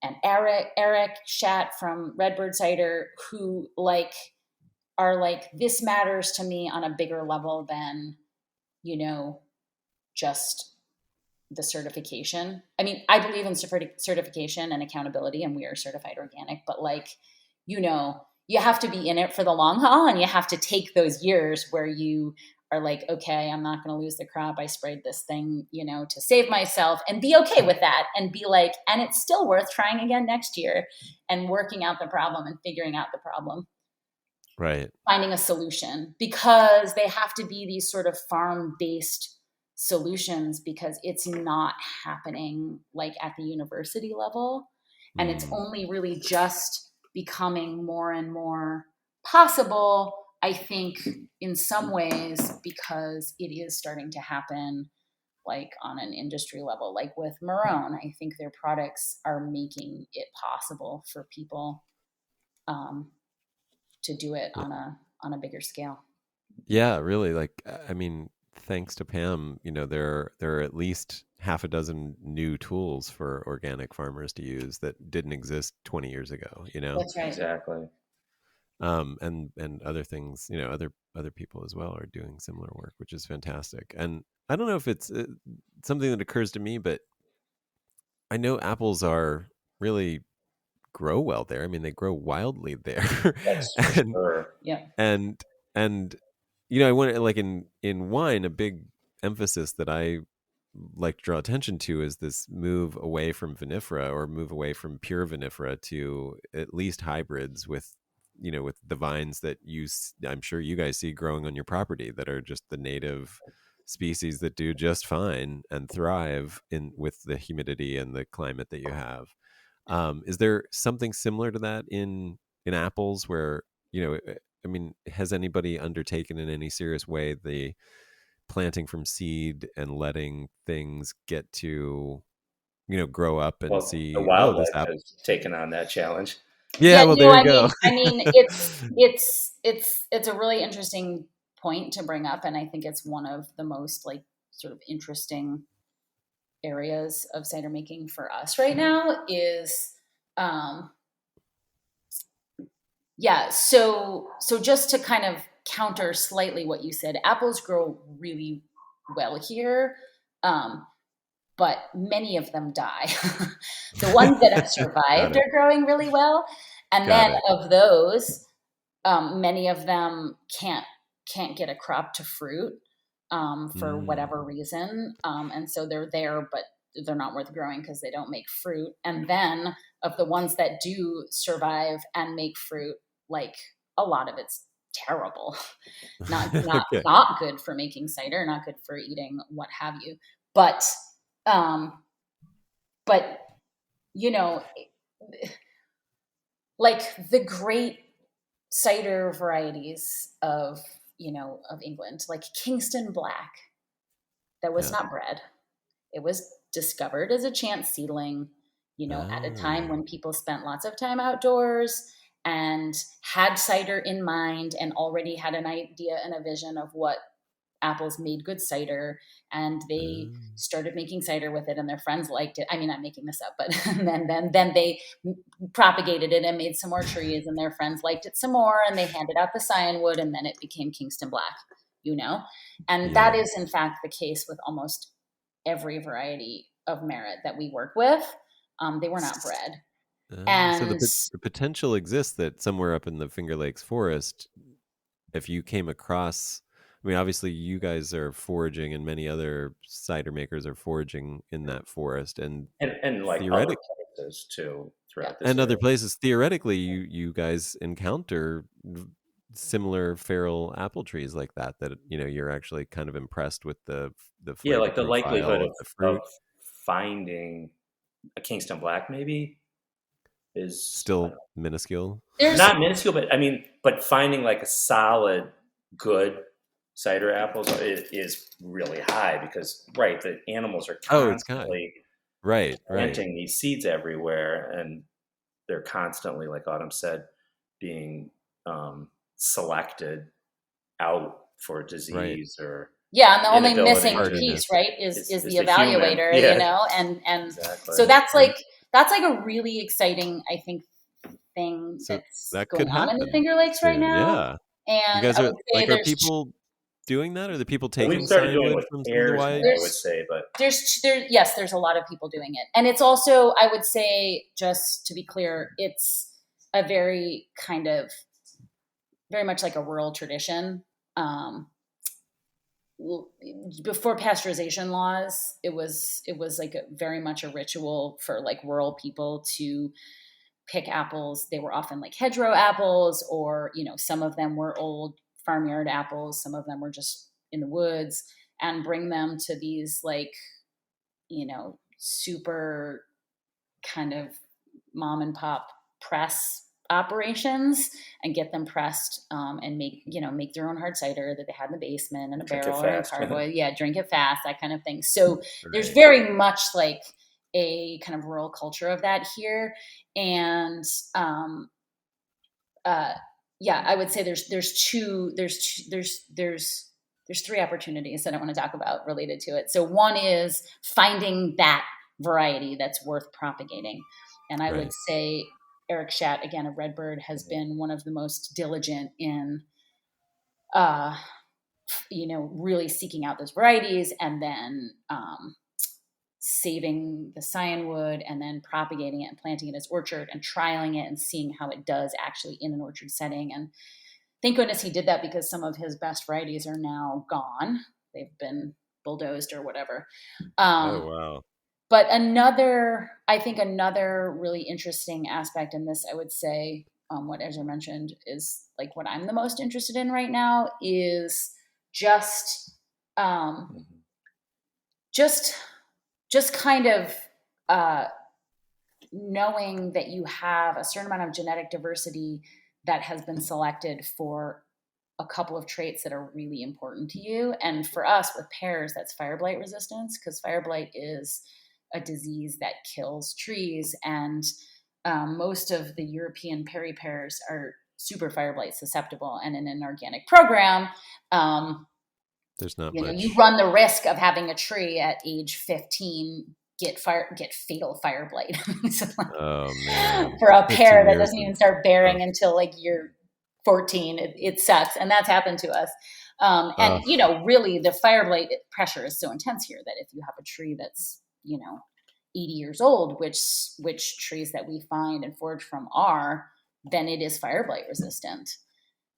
Speaker 4: and Eric Schatt from Redbird Cider, who are like, this matters to me on a bigger level than, just the certification. I believe in certification and accountability, and we are certified organic, but you have to be in it for the long haul, and you have to take those years where you are like, okay, I'm not going to lose the crop. I sprayed this thing, to save myself, and be okay with that, and be like, and it's still worth trying again next year and working out the problem and figuring out the problem.
Speaker 2: Right.
Speaker 4: Finding a solution, because they have to be these sort of farm-based solutions, because it's not happening like at the university level. And it's only really just becoming more and more possible, I think, in some ways, because it is starting to happen like on an industry level, like with Marone. I think their products are making it possible for people to do it on a bigger scale.
Speaker 2: Yeah, really. Thanks to Pam, there are at least half a dozen new tools for organic farmers to use that didn't exist 20 years ago.
Speaker 4: That's right.
Speaker 3: Exactly.
Speaker 2: and other things, other people as well are doing similar work, which is fantastic. And I don't know if it's something that occurs to me, but I know apples are really grow well there. I mean, they grow wildly there.
Speaker 3: That's for
Speaker 2: and
Speaker 3: sure.
Speaker 4: Yeah.
Speaker 2: and I want, like, in wine, a big emphasis that I like to draw attention to is this move away from vinifera, or move away from pure vinifera, to at least hybrids with with the vines that I'm sure you guys see growing on your property, that are just the native species that do just fine and thrive with the humidity and the climate that you have. Is there something similar to that in apples, where I mean, has anybody undertaken in any serious way the planting from seed and letting things get to grow up and
Speaker 3: Well, the
Speaker 2: see, oh, this
Speaker 3: wildlife
Speaker 2: apple?
Speaker 3: has taken on that challenge.
Speaker 2: Yeah,
Speaker 4: Yeah,
Speaker 2: well,
Speaker 4: no,
Speaker 2: there you go.
Speaker 4: I mean, it's a really interesting point to bring up, and I think it's one of the most, like, sort of interesting areas of cider making for us right now is, yeah. So just to kind of counter slightly what you said, apples grow really well here. But many of them die. The ones that have
Speaker 2: Got
Speaker 4: survived
Speaker 2: it.
Speaker 4: are growing really well, and
Speaker 2: Got
Speaker 4: then
Speaker 2: it.
Speaker 4: of those, many of them can't get a crop to fruit for whatever reason, and so they're there, but they're not worth growing because they don't make fruit. And then of the ones that do survive and make fruit, like, a lot of it's terrible,
Speaker 2: Okay.
Speaker 4: not good for making cider, not good for eating, what have you. But um, but you know, like, the great cider varieties of England, like Kingston Black, that was
Speaker 2: Yeah.
Speaker 4: not bred. It was discovered as a chance seedling, at a time
Speaker 2: Oh.
Speaker 4: when people spent lots of time outdoors and had cider in mind, and already had an idea and a vision of what apples made good cider, and they
Speaker 2: Oh.
Speaker 4: started making cider with it, and their friends liked it. I mean, I'm making this up, but then they propagated it and made some more trees, and their friends liked it some more, and they handed out the cyanwood, and then it became Kingston Black, and that
Speaker 2: Yeah.
Speaker 4: is in fact the case with almost every variety of merit that we work with. They were not bred.
Speaker 2: So
Speaker 4: And
Speaker 2: the potential exists that somewhere up in the Finger Lakes Forest, if you came across, I mean, obviously you guys are foraging, and many other cider makers are foraging in that forest,
Speaker 3: And like other
Speaker 2: theoretic
Speaker 3: places too throughout this
Speaker 2: and
Speaker 3: area.
Speaker 2: other places. Theoretically, you guys encounter similar feral apple trees like that. That you're actually kind of impressed with the
Speaker 3: Yeah,
Speaker 2: flavor
Speaker 3: like the likelihood
Speaker 2: profile of the fruit.
Speaker 3: of finding a Kingston Black maybe is, I
Speaker 2: Still
Speaker 3: don't know,
Speaker 2: minuscule.
Speaker 4: there's
Speaker 3: not minuscule, but I mean, but finding like a solid, good cider apples is really high because, right, the animals are
Speaker 2: Oh, it's kind.
Speaker 3: constantly
Speaker 2: Right. Right.
Speaker 3: planting these seeds everywhere, and they're constantly, like Autumn said, being selected out for
Speaker 2: Right.
Speaker 3: disease or
Speaker 4: Yeah, and the only
Speaker 3: inability
Speaker 4: missing
Speaker 3: to
Speaker 2: Hardiness.
Speaker 4: piece, right, is the
Speaker 3: the human.
Speaker 4: evaluator,
Speaker 3: Yeah,
Speaker 4: and
Speaker 3: exactly.
Speaker 4: so that's
Speaker 2: Yeah.
Speaker 4: like a really exciting, I think, thing
Speaker 2: So
Speaker 4: that's
Speaker 2: that
Speaker 4: going
Speaker 2: could
Speaker 4: on in the
Speaker 2: happen
Speaker 4: Finger Lakes right
Speaker 2: soon.
Speaker 4: now.
Speaker 2: Yeah. You
Speaker 4: And
Speaker 2: guys
Speaker 4: I
Speaker 2: are
Speaker 4: would say
Speaker 2: like, are people doing that? Are the people
Speaker 3: We've
Speaker 2: taking
Speaker 3: started doing it
Speaker 2: cyanwood
Speaker 3: with
Speaker 2: from some of the
Speaker 3: pears
Speaker 2: wild?
Speaker 3: more, I would say, but
Speaker 4: there's a lot of people doing it, and it's also, I would say, just to be clear, it's a very kind of very much like a rural tradition. Before pasteurization laws, it was like very much a ritual for, like, rural people to pick apples. They were often like hedgerow apples, or some of them were old farmyard apples, some of them were just in the woods, and bring them to these, like, super kind of mom and pop press operations, and get them pressed, and make their own hard cider that they had in the basement in a
Speaker 3: drink it
Speaker 4: barrel or in a
Speaker 3: fast.
Speaker 4: carboy. Yeah, drink it fast, that kind of thing. So there's
Speaker 2: Right.
Speaker 4: very much like a kind of rural culture of that here. And yeah, I would say there's three opportunities that I want to talk about related to it. So one is finding that variety that's worth propagating. And I would
Speaker 2: Right.
Speaker 4: say Eric Schatt, again, of Redbird, has been one of the most diligent in, really seeking out those varieties and then saving the cyanwood and then propagating it and planting it as orchard and trialing it and seeing how it does actually in an orchard setting. And thank goodness he did that, because some of his best varieties are now gone. They've been bulldozed or whatever.
Speaker 2: Oh, wow.
Speaker 4: But another really interesting aspect in this, I would say, what Ezra mentioned is like what I'm the most interested in right now is just kind of knowing that you have a certain amount of genetic diversity that has been selected for a couple of traits that are really important to you. And for us with pears, that's fire blight resistance, because fire blight is a disease that kills trees. And most of the European Perry pears are super fire blight susceptible. And in an organic program,
Speaker 2: there's not much.
Speaker 4: You run the risk of having a tree at age 15 get fatal fire blight.
Speaker 2: Oh man!
Speaker 4: For a pear that doesn't even start bearing until like you're 14, it sucks, and that's happened to us. And really, the fire blight pressure is so intense here that if you have a tree that's 80 years old, which trees that we find and forage from are, then it is fire blight resistant.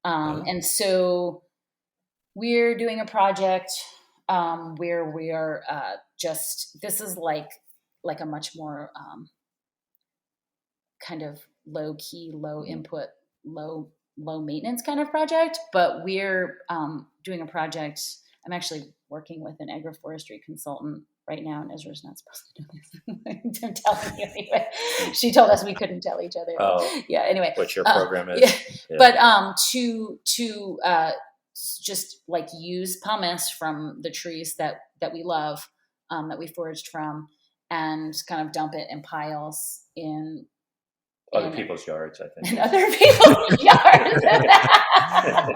Speaker 4: And so we're doing a project where we are this is like a much more kind of low key, low input, low maintenance kind of project. But we're doing a project. I'm actually working with an agroforestry consultant right now, and Ezra's not supposed to know this. I'm telling you anyway. She told us we couldn't tell each other.
Speaker 3: Oh,
Speaker 4: yeah. Anyway,
Speaker 3: what your program is?
Speaker 4: Yeah. But to just like use pumice from the trees that we love, that we foraged from, and kind of dump it in piles in
Speaker 3: other people's yards, I think.
Speaker 4: In other people's yards.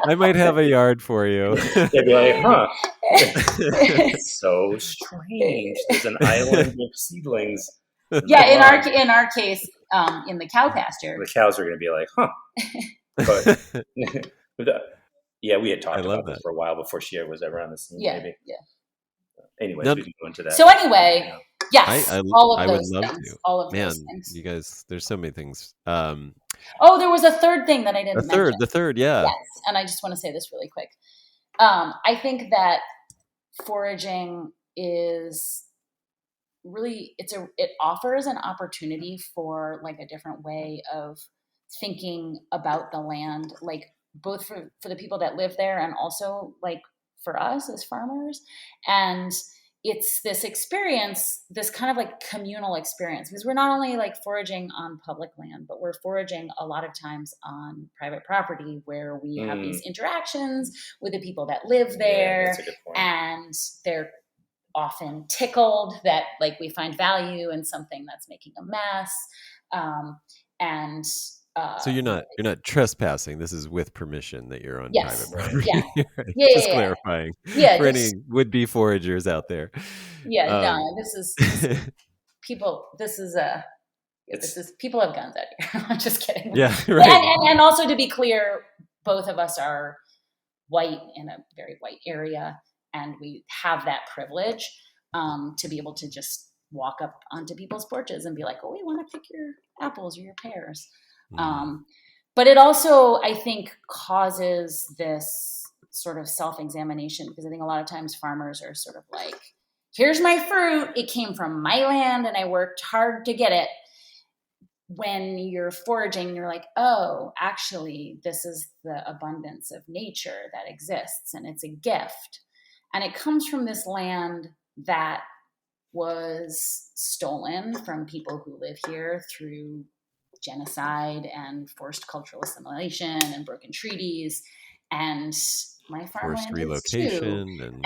Speaker 2: I might have a yard for you.
Speaker 3: They'd be like, huh. So strange. There's an island of seedlings.
Speaker 4: Yeah, in our case, in the cow pasture.
Speaker 3: The cows are going to be like, huh. But yeah, we had talked about this for a while before she was ever on the scene.
Speaker 4: Yeah,
Speaker 3: maybe.
Speaker 4: Yeah.
Speaker 3: Anyways, we can go into that.
Speaker 4: So anyway, yes, all of those
Speaker 2: would love
Speaker 4: things.
Speaker 2: To.
Speaker 4: All of
Speaker 2: Man,
Speaker 4: those things.
Speaker 2: You guys, there's so many things.
Speaker 4: There was a third thing that I didn't mention.
Speaker 2: The third, yeah.
Speaker 4: Yes, and I just want to say this really quick. I think that foraging is really it offers an opportunity for like a different way of thinking about the land, like both for the people that live there and also like for us as farmers. And it's this experience, this kind of like communal experience, because we're not only like foraging on public land, but we're foraging a lot of times on private property where we have these interactions with the people that live there.
Speaker 3: That's a good point.
Speaker 4: And they're often tickled that like we find value in something that's making a mess.
Speaker 2: So you're not trespassing. This is with permission that you're on private property.
Speaker 4: Yeah.
Speaker 2: Just clarifying for any would-be foragers out there.
Speaker 4: Yeah, no, this is people. This is people have guns out here. I'm just kidding.
Speaker 2: Yeah, right.
Speaker 4: And also to be clear, both of us are white in a very white area, and we have that privilege to be able to just walk up onto people's porches and be like, "Oh, we want to pick your apples or your pears." But it also, I think, causes this sort of self-examination, because I think a lot of times farmers are sort of like, here's my fruit. It came from my land and I worked hard to get it. When you're foraging, you're like, oh, actually, this is the abundance of nature that exists and it's a gift. And it comes from this land that was stolen from people who live here through genocide and forced cultural assimilation and broken treaties, and my farmland
Speaker 2: forced relocation
Speaker 4: too.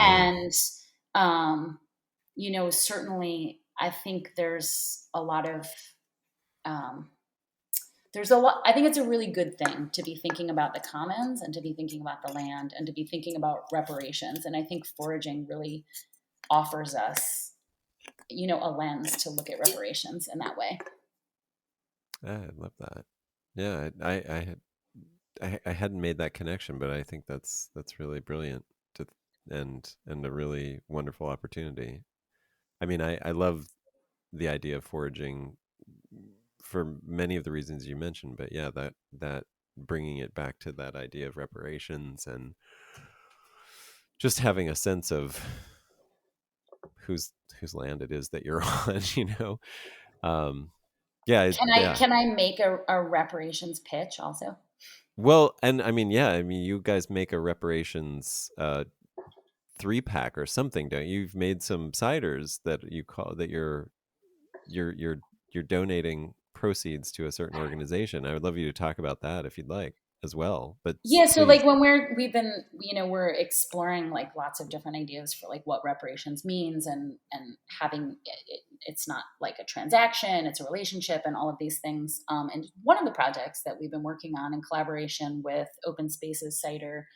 Speaker 4: Certainly I think there's a lot of I think it's a really good thing to be thinking about the commons and to be thinking about the land and to be thinking about reparations. And I think foraging really offers us, a lens to look at reparations in that way.
Speaker 2: I love that. Yeah, I hadn't made that connection, but I think that's really brilliant to and a really wonderful opportunity. I mean, I love the idea of foraging for many of the reasons you mentioned, but yeah, that bringing it back to that idea of reparations and just having a sense of whose land it is that you're on, you know. Um, yeah.
Speaker 4: Can I make a reparations pitch also?
Speaker 2: Well, and I mean, yeah, I mean, you guys make a reparations 3-pack or something, don't you? You've made some ciders that you call that you're you're you're donating proceeds to a certain organization. I would love you to talk about that if you'd like as well. But
Speaker 4: Yeah, so
Speaker 2: please.
Speaker 4: like when we've been, we're exploring like lots of different ideas for like what reparations means, and having it's not like a transaction, it's a relationship and all of these things. And one of the projects that we've been working on in collaboration with Open Spaces Cider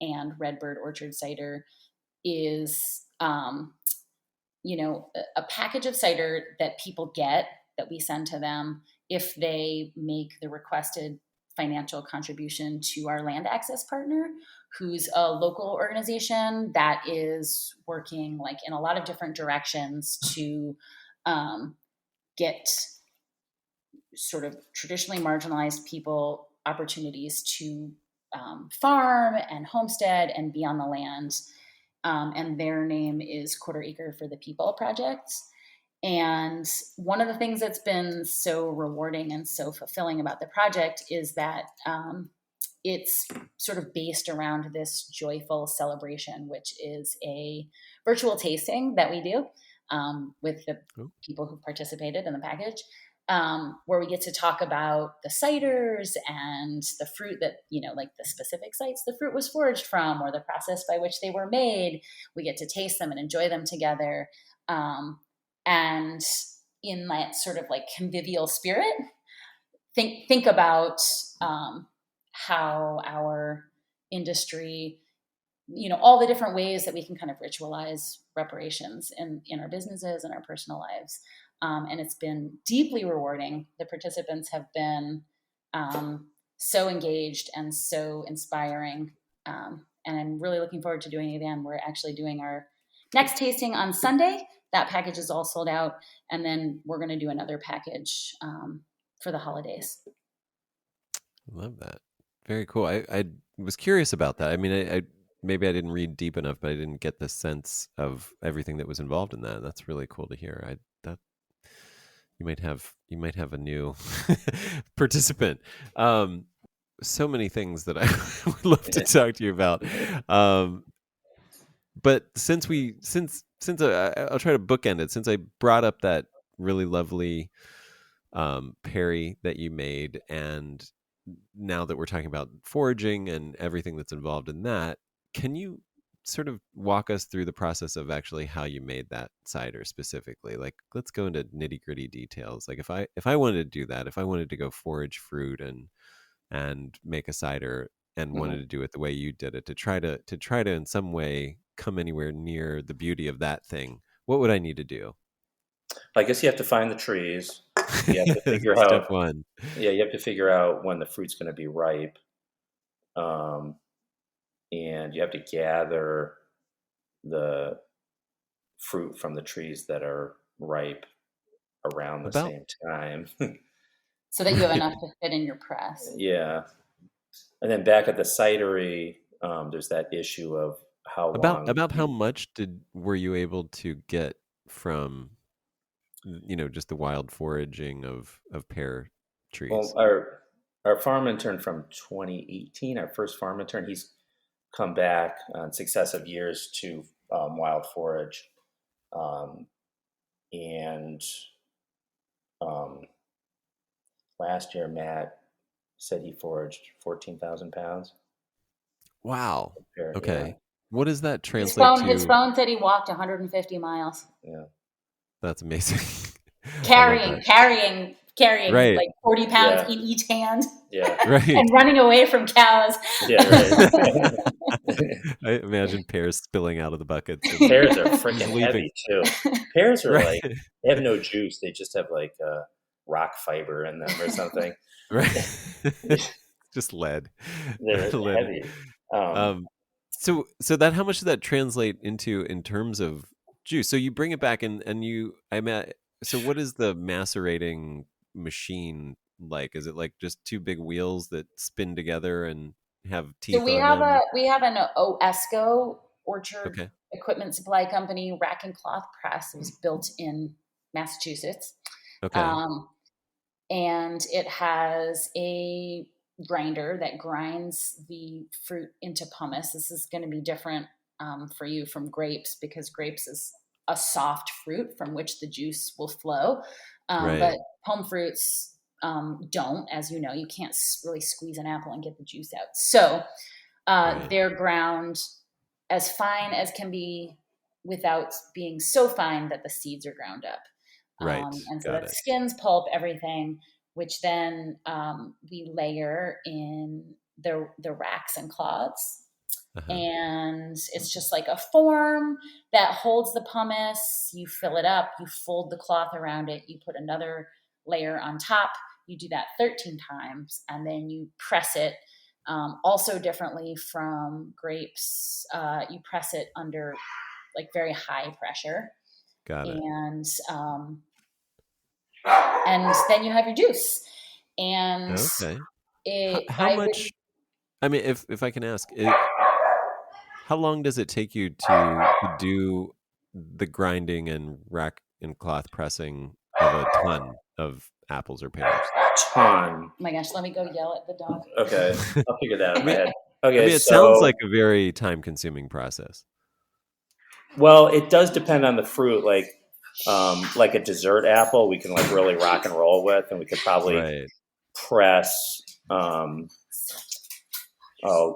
Speaker 4: and Redbird Orchard Cider is a package of cider that people get that we send to them if they make the requested financial contribution to our land access partner, who's a local organization that is working like in a lot of different directions to get sort of traditionally marginalized people opportunities to farm and homestead and be on the land. And their name is Quarter Acre for the People Project. And one of the things that's been so rewarding and so fulfilling about the project is that it's sort of based around this joyful celebration, which is a virtual tasting that we do with the people who participated in the package, where we get to talk about the ciders and the fruit that, like the specific sites the fruit was foraged from or the process by which they were made. We get to taste them and enjoy them together. And in that sort of like convivial spirit, think about how our industry, all the different ways that we can kind of ritualize reparations in our businesses and our personal lives. And it's been deeply rewarding. The participants have been so engaged and so inspiring. And I'm really looking forward to doing it again. We're actually doing our next tasting on Sunday. That package is all sold out. And then we're going to do another package for the holidays.
Speaker 2: Love that. Very cool. I was curious about that. I mean, I maybe I didn't read deep enough, but I didn't get the sense of everything that was involved in that. That's really cool to hear. That you might have a new participant. So many things that I would love to talk to you about. But since I'll try to bookend it. Since I brought up that really lovely perry that you made, and now that we're talking about foraging and everything that's involved in that, can you sort of walk us through the process of actually how you made that cider specifically? Like, let's go into nitty gritty details. Like if I wanted to do that, if I wanted to go forage fruit and make a cider and wanted to do it the way you did it, to try to in some way come anywhere near the beauty of that thing, what would I need to do?
Speaker 3: I guess you have to find the trees. You have to figure out
Speaker 2: Step one.
Speaker 3: Yeah, you have to figure out when the fruit's going to be ripe, and you have to gather the fruit from the trees that are ripe around the same time.
Speaker 4: So that you have enough to fit in your press.
Speaker 3: Yeah, and then back at the cidery, there's that issue of how long.
Speaker 2: About how much were you able to get from just the wild foraging of pear trees?
Speaker 3: Well, our farm intern from 2018, our first farm intern, he's come back on successive years to wild forage, and last year Matt said he foraged 14,000 pounds.
Speaker 2: Wow. Okay.
Speaker 3: Yeah.
Speaker 2: What does that translate to?
Speaker 4: His phone said he walked 150 miles.
Speaker 3: Yeah.
Speaker 2: That's amazing.
Speaker 4: Carrying
Speaker 2: right.
Speaker 4: like 40 pounds in each hand.
Speaker 3: Yeah.
Speaker 2: Right.
Speaker 4: And running away from cows.
Speaker 3: Yeah, right.
Speaker 2: I imagine pears spilling out of the buckets.
Speaker 3: Pears are freaking heavy too. Pears are like, they have no juice. They just have like rock fiber in them or something.
Speaker 2: Right. Just lead.
Speaker 3: They're
Speaker 2: Lead.
Speaker 3: heavy. Um,
Speaker 2: Um, so that how much does that translate into in terms of juice? So you bring it back and so what is the macerating machine like? Is it like just two big wheels that spin together and have
Speaker 4: So
Speaker 2: teeth on them?
Speaker 4: we have an OESCO orchard
Speaker 2: Okay.
Speaker 4: equipment supply company. Rack and Cloth Press was built in Massachusetts.
Speaker 2: Okay.
Speaker 4: Um, and it has a grinder that grinds the fruit into pumice. This is going to be different for you from grapes, because grapes is a soft fruit from which the juice will flow.
Speaker 2: Right.
Speaker 4: But pome fruits don't, as you know, you can't really squeeze an apple and get the juice out. So
Speaker 2: Right.
Speaker 4: they're ground as fine as can be without being so fine that the seeds are ground up.
Speaker 2: Right.
Speaker 4: And so
Speaker 2: Got
Speaker 4: that's
Speaker 2: it.
Speaker 4: skins, pulp, everything, which then we layer in the racks and cloths.
Speaker 2: Uh-huh.
Speaker 4: And it's just like a form that holds the pumice. You fill it up, you fold the cloth around it, you put another layer on top. You do that 13 times, and then you press it. Also differently from grapes, you press it under like very high pressure,
Speaker 2: Got it.
Speaker 4: and then you have your juice. And
Speaker 2: Okay. How
Speaker 4: I would
Speaker 2: much? I mean, if I can ask, how long does it take you to do the grinding and rack and cloth pressing of a ton of apples or pears?
Speaker 3: ton.
Speaker 4: Oh my gosh, let me go yell at the dog.
Speaker 3: Okay, I'll figure that out
Speaker 2: I
Speaker 3: in my
Speaker 2: mean,
Speaker 3: head.
Speaker 2: I
Speaker 3: Okay,
Speaker 2: mean, it sounds
Speaker 3: so
Speaker 2: like a very time-consuming process.
Speaker 3: well, it does depend on the fruit. Like a dessert apple, we can like really rock and roll with, and we could probably
Speaker 2: Right.
Speaker 3: press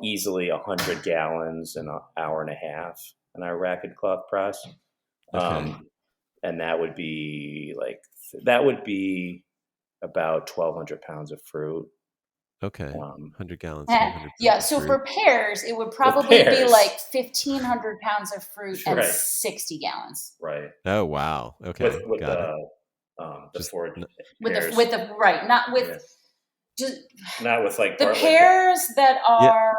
Speaker 3: easily 100 gallons in an hour and a half in our rack and cloth press.
Speaker 2: Okay.
Speaker 3: And that would be about 1,200 pounds of fruit.
Speaker 2: Okay.
Speaker 3: Um,
Speaker 2: 100 gallons,
Speaker 4: Eh,
Speaker 2: 1,200
Speaker 4: yeah,
Speaker 2: pounds of
Speaker 4: so
Speaker 2: fruit.
Speaker 4: for pears, it would
Speaker 3: with
Speaker 4: probably be
Speaker 3: pears,
Speaker 4: like 1,500 pounds of fruit and
Speaker 3: right,
Speaker 4: 60 gallons.
Speaker 3: right,
Speaker 2: Oh, wow. Okay.
Speaker 3: with
Speaker 2: Got it.
Speaker 3: the
Speaker 2: Just
Speaker 3: foraged
Speaker 4: With
Speaker 3: pears,
Speaker 4: the right, not with
Speaker 3: yeah,
Speaker 4: just
Speaker 3: not with like
Speaker 4: the
Speaker 3: Bartlett
Speaker 4: pears that
Speaker 2: yeah.
Speaker 4: are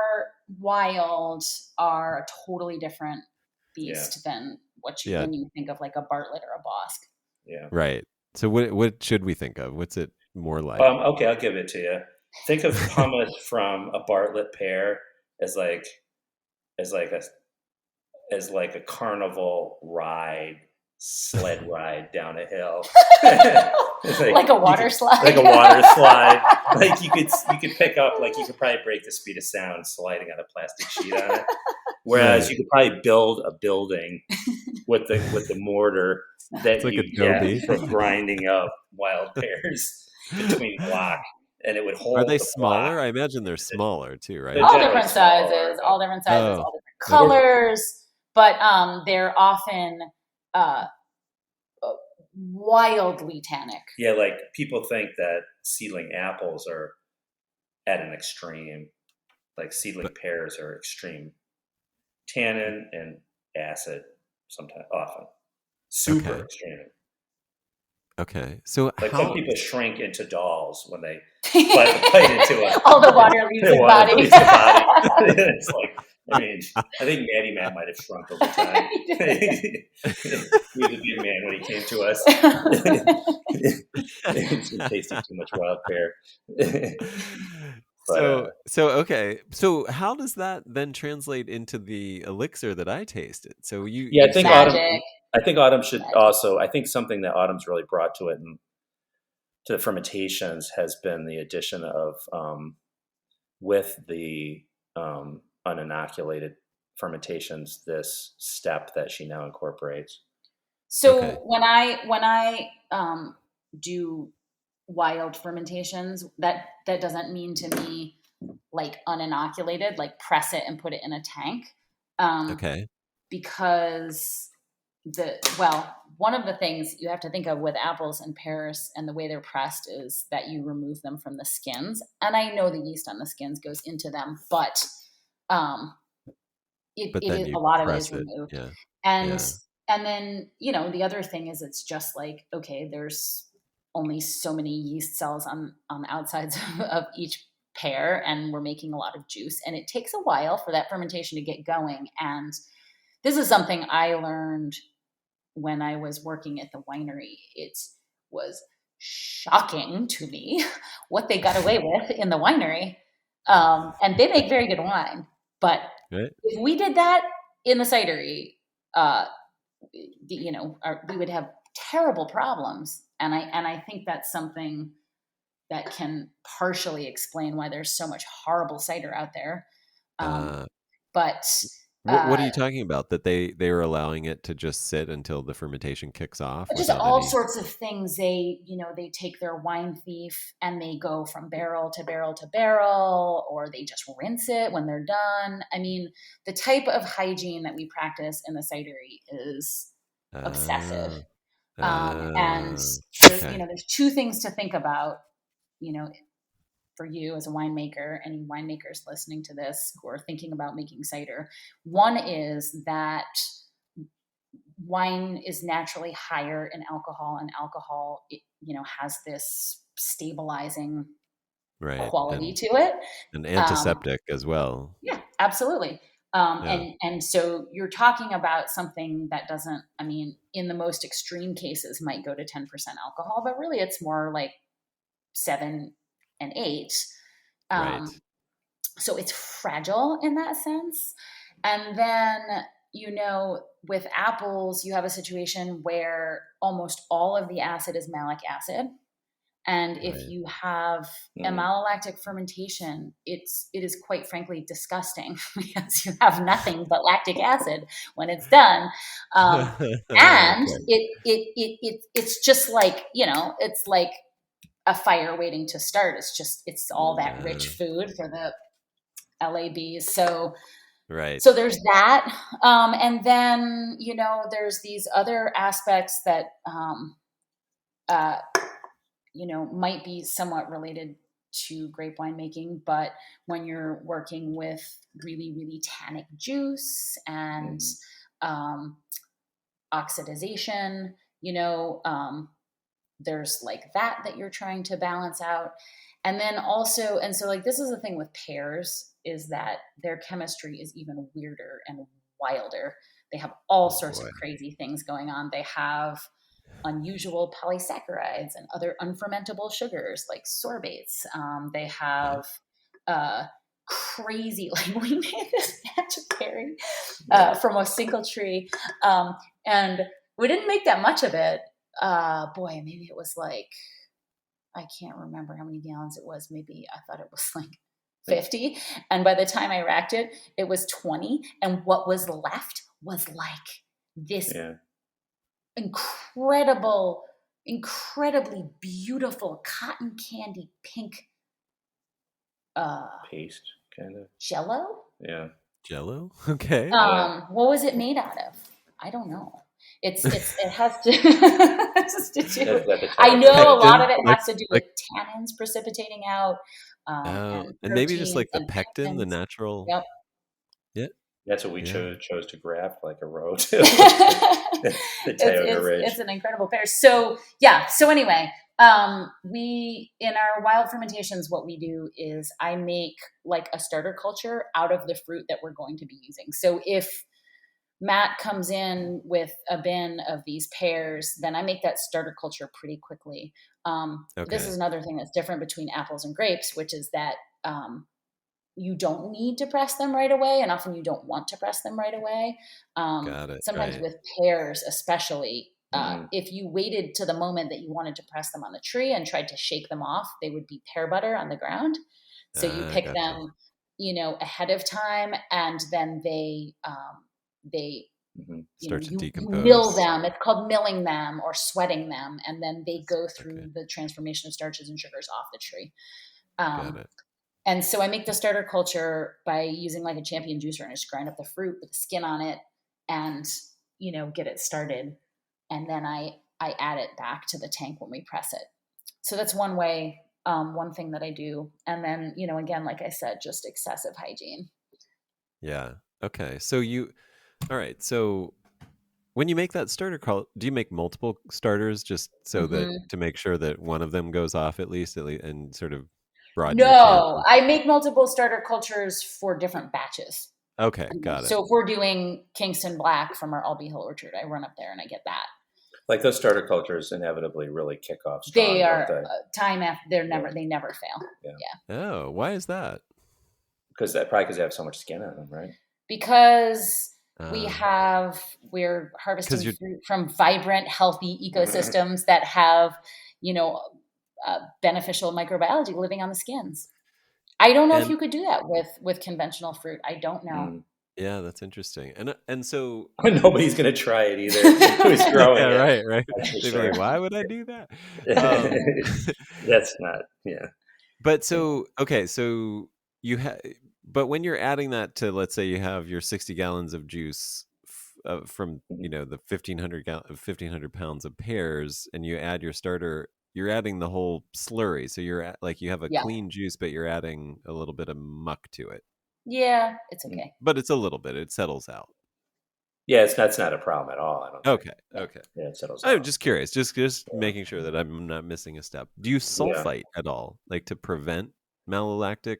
Speaker 4: wild are a totally different
Speaker 3: Yeah,
Speaker 4: beast than
Speaker 2: Yeah.
Speaker 4: when you think of like a Bartlett or a Bosque.
Speaker 3: yeah.
Speaker 2: Right. So what should we think of? What's it more like?
Speaker 3: Okay, I'll give it to you. Think of pumice from a Bartlett pear as like as like a as like a carnival sled ride down a hill. It's
Speaker 4: Like a water slide.
Speaker 3: like a water slide. Like you could pick up, like you could probably break the speed of sound sliding on a plastic sheet on it. Whereas
Speaker 2: Right.
Speaker 3: you could probably build a building with the mortar that
Speaker 2: It's like
Speaker 3: you
Speaker 2: Adobe.
Speaker 3: get for grinding up wild pears between block, and it would hold
Speaker 2: Are they
Speaker 3: the block.
Speaker 2: smaller? I imagine they're smaller too, right?
Speaker 3: They're
Speaker 4: all
Speaker 3: generally
Speaker 4: different
Speaker 3: smaller,
Speaker 4: sizes,
Speaker 3: but
Speaker 4: all different sizes,
Speaker 2: Oh,
Speaker 4: all different
Speaker 2: okay.
Speaker 4: colors, but they're often uh, wildly tannic.
Speaker 3: yeah, like people think that seedling apples are at an extreme, like seedling
Speaker 2: But
Speaker 3: pears are extreme tannin and acid, sometimes often super
Speaker 2: okay.
Speaker 3: extreme.
Speaker 2: Okay. So
Speaker 3: Like some
Speaker 2: how
Speaker 3: people shrink into dolls when they bite into it.
Speaker 4: All the water leaves
Speaker 3: The
Speaker 4: the
Speaker 3: water
Speaker 4: body.
Speaker 3: leaves the body. It's like, I mean, I think Maddie Matt might have shrunk over time. He was a big man when he came to us. He's been tasting too much wild pear. But
Speaker 2: so okay. So how does that then translate into the elixir that I tasted? So
Speaker 3: yeah,
Speaker 4: It's magic.
Speaker 3: I think Autumn should
Speaker 4: Magic.
Speaker 3: also. I think something that Autumn's really brought to it and to the fermentations has been the addition of with the uninoculated fermentations, this step that she now incorporates.
Speaker 4: So
Speaker 2: okay.
Speaker 4: when I do wild fermentations, that doesn't mean to me like uninoculated, like press it and put it in a tank,
Speaker 2: Okay.
Speaker 4: because one of the things you have to think of with apples and pears and the way they're pressed is that you remove them from the skins, and I know the yeast on the skins goes into them, but
Speaker 2: But
Speaker 4: it
Speaker 2: then
Speaker 4: is,
Speaker 2: you
Speaker 4: a lot of it
Speaker 2: press
Speaker 4: is
Speaker 2: it.
Speaker 4: removed.
Speaker 2: Yeah.
Speaker 4: And
Speaker 2: Yeah.
Speaker 4: and then the other thing is, it's just like, okay, there's only so many yeast cells on the outsides of each pear, and we're making a lot of juice. And it takes a while for that fermentation to get going. And this is something I learned when I was working at the winery. It was shocking to me what they got away with in the winery. And they make very good wine. But
Speaker 2: Right.
Speaker 4: if we did that in the cidery, we would have terrible problems. And I think that's something that can partially explain why there's so much horrible cider out there. But
Speaker 2: What are you talking about? That they were allowing it to just sit until the fermentation kicks off
Speaker 4: just
Speaker 2: without
Speaker 4: all
Speaker 2: any...
Speaker 4: sorts of things. They take their wine thief and they go from barrel to barrel to barrel, or they just rinse it when they're done. I mean, the type of hygiene that we practice in the cidery is obsessive. And there's two things to think about, for you as a winemaker, any winemakers listening to this who are thinking about making cider. One is that wine is naturally higher in alcohol, and alcohol, has this stabilizing quality to it.
Speaker 2: An antiseptic as well.
Speaker 4: Yeah, absolutely. And so you're talking about something that doesn't, in the most extreme cases might go to 10% alcohol, but really it's more like 7 and 8.
Speaker 2: Right.
Speaker 4: So it's fragile in that sense. And then, with apples, you have a situation where almost all of the acid is malic acid. And if you have a malolactic fermentation, it is quite frankly disgusting because you have nothing but lactic acid when it's done. And it's just like, it's like a fire waiting to start. It's all that rich food for the LABs. So there's that. And then, there's these other aspects that, might be somewhat related to grape winemaking, but when you're working with really, really tannic juice and oxidization, there's like that you're trying to balance out. And then also, this is the thing with pears, is that their chemistry is even weirder and wilder. They have all sorts of crazy things going on. They have unusual polysaccharides and other unfermentable sugars like sorbates. They have crazy, like we made this batch of berry from a single tree, and we didn't make that much of it. Maybe it was like, I can't remember how many gallons it was. Maybe I thought it was like 50. And by the time I racked it, it was 20. And what was left was like this incredibly beautiful cotton candy pink
Speaker 3: paste kind of
Speaker 4: jello.
Speaker 3: Yeah.
Speaker 2: Jello? Okay.
Speaker 4: What was it made out of? I don't know. It has to do. I know a lot of it has to do with tannins precipitating out.
Speaker 2: And maybe just like the pectin, the natural.
Speaker 4: Yep.
Speaker 2: Yeah.
Speaker 3: That's what we chose to graft like a row to the Tioga Ridge.
Speaker 4: It's an incredible pear. So anyway, we, in our wild fermentations, what we do is I make like a starter culture out of the fruit that we're going to be using. So if Matt comes in with a bin of these pears, then I make that starter culture pretty quickly. This is another thing that's different between apples and grapes, which is that you don't need to press them right away, and often you don't want to press them right away.
Speaker 2: Got it.
Speaker 4: Sometimes with pears, especially, if you waited to the moment that you wanted to press them on the tree and tried to shake them off, they would be pear butter on the ground. So you pick them, ahead of time, and then they
Speaker 2: start to decompose.
Speaker 4: You mill them. It's called milling them or sweating them, and then they go through the transformation of starches and sugars off the tree.
Speaker 2: Got it.
Speaker 4: And so I make the starter culture by using like a champion juicer and just grind up the fruit with the skin on it and, get it started. And then I add it back to the tank when we press it. So that's one way, one thing that I do. And then, again, like I said, just excessive hygiene.
Speaker 2: Yeah. Okay. So all right. So When you make that starter call, do you make multiple starters just so that
Speaker 4: Hmm.
Speaker 2: to make sure that one of them goes off at least, and sort of broaden your
Speaker 4: No,
Speaker 2: chances?
Speaker 4: I make multiple starter cultures for different batches.
Speaker 2: Okay, got it.
Speaker 4: So if we're doing Kingston Black from our Albee Hill orchard, I run up there and I get that.
Speaker 3: Like those starter cultures inevitably really kick off
Speaker 4: They
Speaker 3: strong, don't
Speaker 4: are
Speaker 3: they?
Speaker 4: time after
Speaker 3: Yeah.
Speaker 4: they never fail.
Speaker 3: Yeah.
Speaker 4: Yeah.
Speaker 2: Oh, why is that?
Speaker 3: Because they have so much skin on them, right?
Speaker 4: Because
Speaker 2: Uh,
Speaker 4: we're
Speaker 2: because
Speaker 4: harvesting
Speaker 2: you're
Speaker 4: fruit from vibrant, healthy ecosystems that have, you know, beneficial microbiology living on the skins. I don't know if
Speaker 2: and
Speaker 4: you could do that with conventional fruit. I don't know.
Speaker 3: Mm.
Speaker 2: yeah, that's interesting. And so
Speaker 3: Nobody's going to try it either. Who's growing
Speaker 2: yeah,
Speaker 3: it?
Speaker 2: right.
Speaker 3: That's for
Speaker 2: They'd be
Speaker 3: sure.
Speaker 2: like, why would I do that? Um,
Speaker 3: That's not. Yeah.
Speaker 2: but so okay, so you have, but when you're adding that to, let's say you have your 60 gallons of juice from
Speaker 3: Mhm.
Speaker 2: the 1500 pounds of pears, and you add your starter, you're adding the whole slurry. So you're like, you have a
Speaker 4: Yeah.
Speaker 2: clean juice, but you're adding a little bit of muck to it.
Speaker 4: Yeah, it's okay.
Speaker 2: But it's a little bit, it settles out.
Speaker 3: Yeah, that's not a problem at all. I don't think.
Speaker 2: Okay,
Speaker 4: Yeah.
Speaker 2: okay.
Speaker 3: Yeah, it settles
Speaker 2: I'm
Speaker 3: out.
Speaker 2: just curious, just making sure that I'm not missing a step. Do you
Speaker 3: Yeah.
Speaker 2: sulfite at all, like to prevent malolactic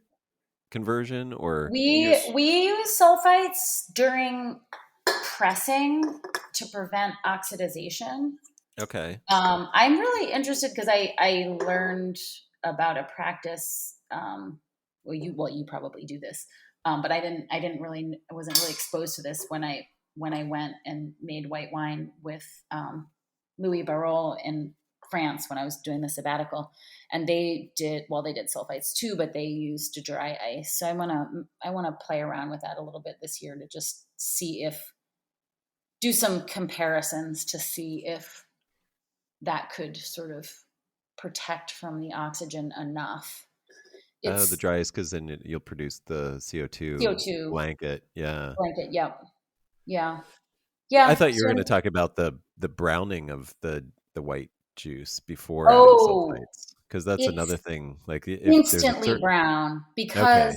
Speaker 2: conversion, or
Speaker 4: We use sulfites during pressing to prevent oxidization.
Speaker 2: okay?
Speaker 4: I'm really interested because I learned about a practice. You probably do this, but I wasn't really exposed to this when I went and made white wine with Louis Barrault in France when I was doing the sabbatical, and they did sulfites too, but they used dry ice. So I wanna play around with that a little bit this year to just do some comparisons to see if that could sort of protect from the oxygen enough.
Speaker 2: The
Speaker 4: It's
Speaker 2: dry ice, because then you'll produce the CO2
Speaker 4: CO2
Speaker 2: blanket. Yeah.
Speaker 4: blanket. Yep. Yeah.
Speaker 2: I
Speaker 4: Yeah.
Speaker 2: thought you were
Speaker 4: So,
Speaker 2: going to talk about the browning of the white juice before adding
Speaker 4: oh,
Speaker 2: sulfites, because that's another
Speaker 4: it's
Speaker 2: thing. Like if there's a
Speaker 4: instantly
Speaker 2: certain
Speaker 4: brown
Speaker 2: okay,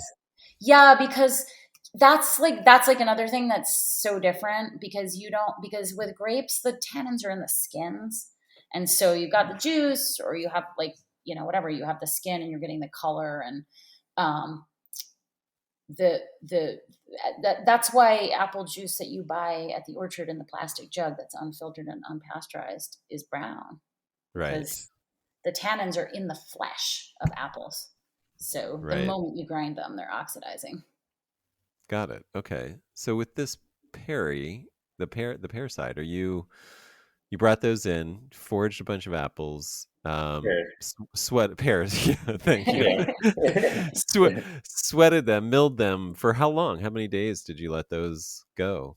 Speaker 4: because that's like another thing that's so different because because with grapes the tannins are in the skins, and so you've got the juice or you have whatever, you have the skin and you're getting the color, and um the that's why apple juice that you buy at the orchard in the plastic jug that's unfiltered and unpasteurized is brown,
Speaker 2: right,
Speaker 4: because the tannins are in the flesh of apples. So the
Speaker 2: right.
Speaker 4: moment you grind them, they're oxidizing.
Speaker 2: Got it. Okay. So with this Perry, the pear cider, you brought those in, foraged a bunch of apples,
Speaker 3: Sure.
Speaker 2: sweat pears. Yeah, thank you.
Speaker 3: Yeah.
Speaker 2: Sweated them, milled them for how long? How many days did you let those go?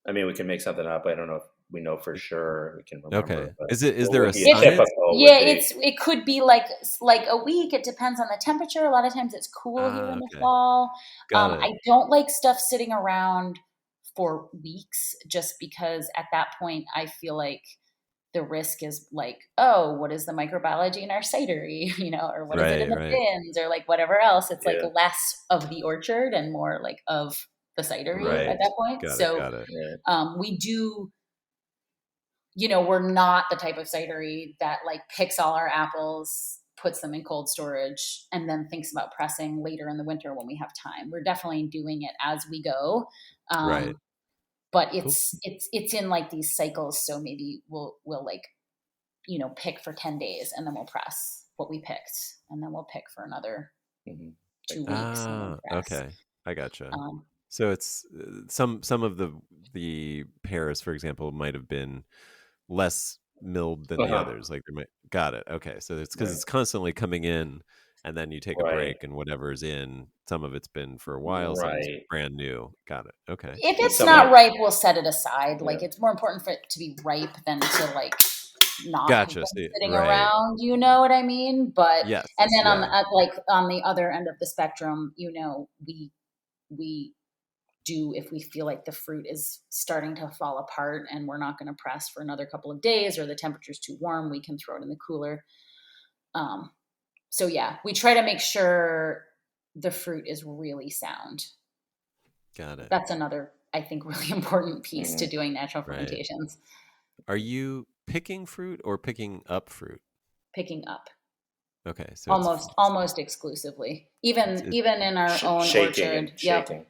Speaker 3: I mean, we can make something up. I don't know if we know for sure. We can
Speaker 2: Okay.
Speaker 3: remember, but
Speaker 2: Is
Speaker 3: what
Speaker 2: there a
Speaker 3: would be a
Speaker 4: It's
Speaker 2: science?
Speaker 3: typical would
Speaker 4: yeah,
Speaker 3: be.
Speaker 4: it could be like a week. It depends on the temperature. A lot of times it's cool here
Speaker 2: Ah,
Speaker 4: in the
Speaker 2: okay.
Speaker 4: fall.
Speaker 2: Got it.
Speaker 4: I don't like stuff sitting around for weeks just because at that point I feel like the risk is like, oh, what is the microbiology in our cidery, or what is it in
Speaker 2: Right,
Speaker 4: the
Speaker 2: right,
Speaker 4: bins or like whatever else. It's like
Speaker 3: Yeah.
Speaker 4: less of the orchard and more like of the cidery at
Speaker 2: right.
Speaker 4: that point.
Speaker 2: Got it,
Speaker 4: So
Speaker 2: got it.
Speaker 3: Yeah.
Speaker 4: we do, we're not the type of cidery that like picks all our apples, puts them in cold storage, and then thinks about pressing later in the winter when we have time. We're definitely doing it as we go.
Speaker 2: Right.
Speaker 4: But
Speaker 2: Cool.
Speaker 4: it's in like these cycles. So maybe we'll like, pick for 10 days and then we'll press what we picked. And then we'll pick for another
Speaker 3: Mhm.
Speaker 4: 2 weeks and then
Speaker 2: Ah,
Speaker 4: press.
Speaker 2: okay. I gotcha.
Speaker 4: Um,
Speaker 2: So it's some of the pears, for example, might have been less milled than the
Speaker 3: Uh-huh.
Speaker 2: others. Like they might, got it. Okay. So it's because
Speaker 3: Right.
Speaker 2: it's constantly coming in, and then you take a
Speaker 3: Right.
Speaker 2: break, and whatever's in, some of it's been for a while, some is
Speaker 3: Right.
Speaker 2: brand new. Got it. Okay.
Speaker 4: if
Speaker 3: And
Speaker 4: it's
Speaker 3: some
Speaker 4: not
Speaker 3: might.
Speaker 4: ripe, we'll set it aside.
Speaker 3: Yeah.
Speaker 4: Like it's more important for it to be ripe than to like not have
Speaker 2: Gotcha.
Speaker 4: been
Speaker 2: See,
Speaker 4: sitting
Speaker 2: right.
Speaker 4: around, you know what I mean? But
Speaker 2: Yes.
Speaker 4: and then
Speaker 2: Yeah.
Speaker 4: like on the other end of the spectrum, we do, if we feel like the fruit is starting to fall apart and we're not going to press for another couple of days or the temperature's too warm, we can throw it in the cooler. So yeah, we try to make sure the fruit is really sound.
Speaker 2: Got it.
Speaker 4: That's another I think, really important piece to doing natural
Speaker 2: Right.
Speaker 4: fermentations.
Speaker 2: Are you picking fruit or picking up fruit?
Speaker 4: Picking up.
Speaker 2: Okay, so
Speaker 4: almost exclusively, even in our own orchard.
Speaker 3: Shaking.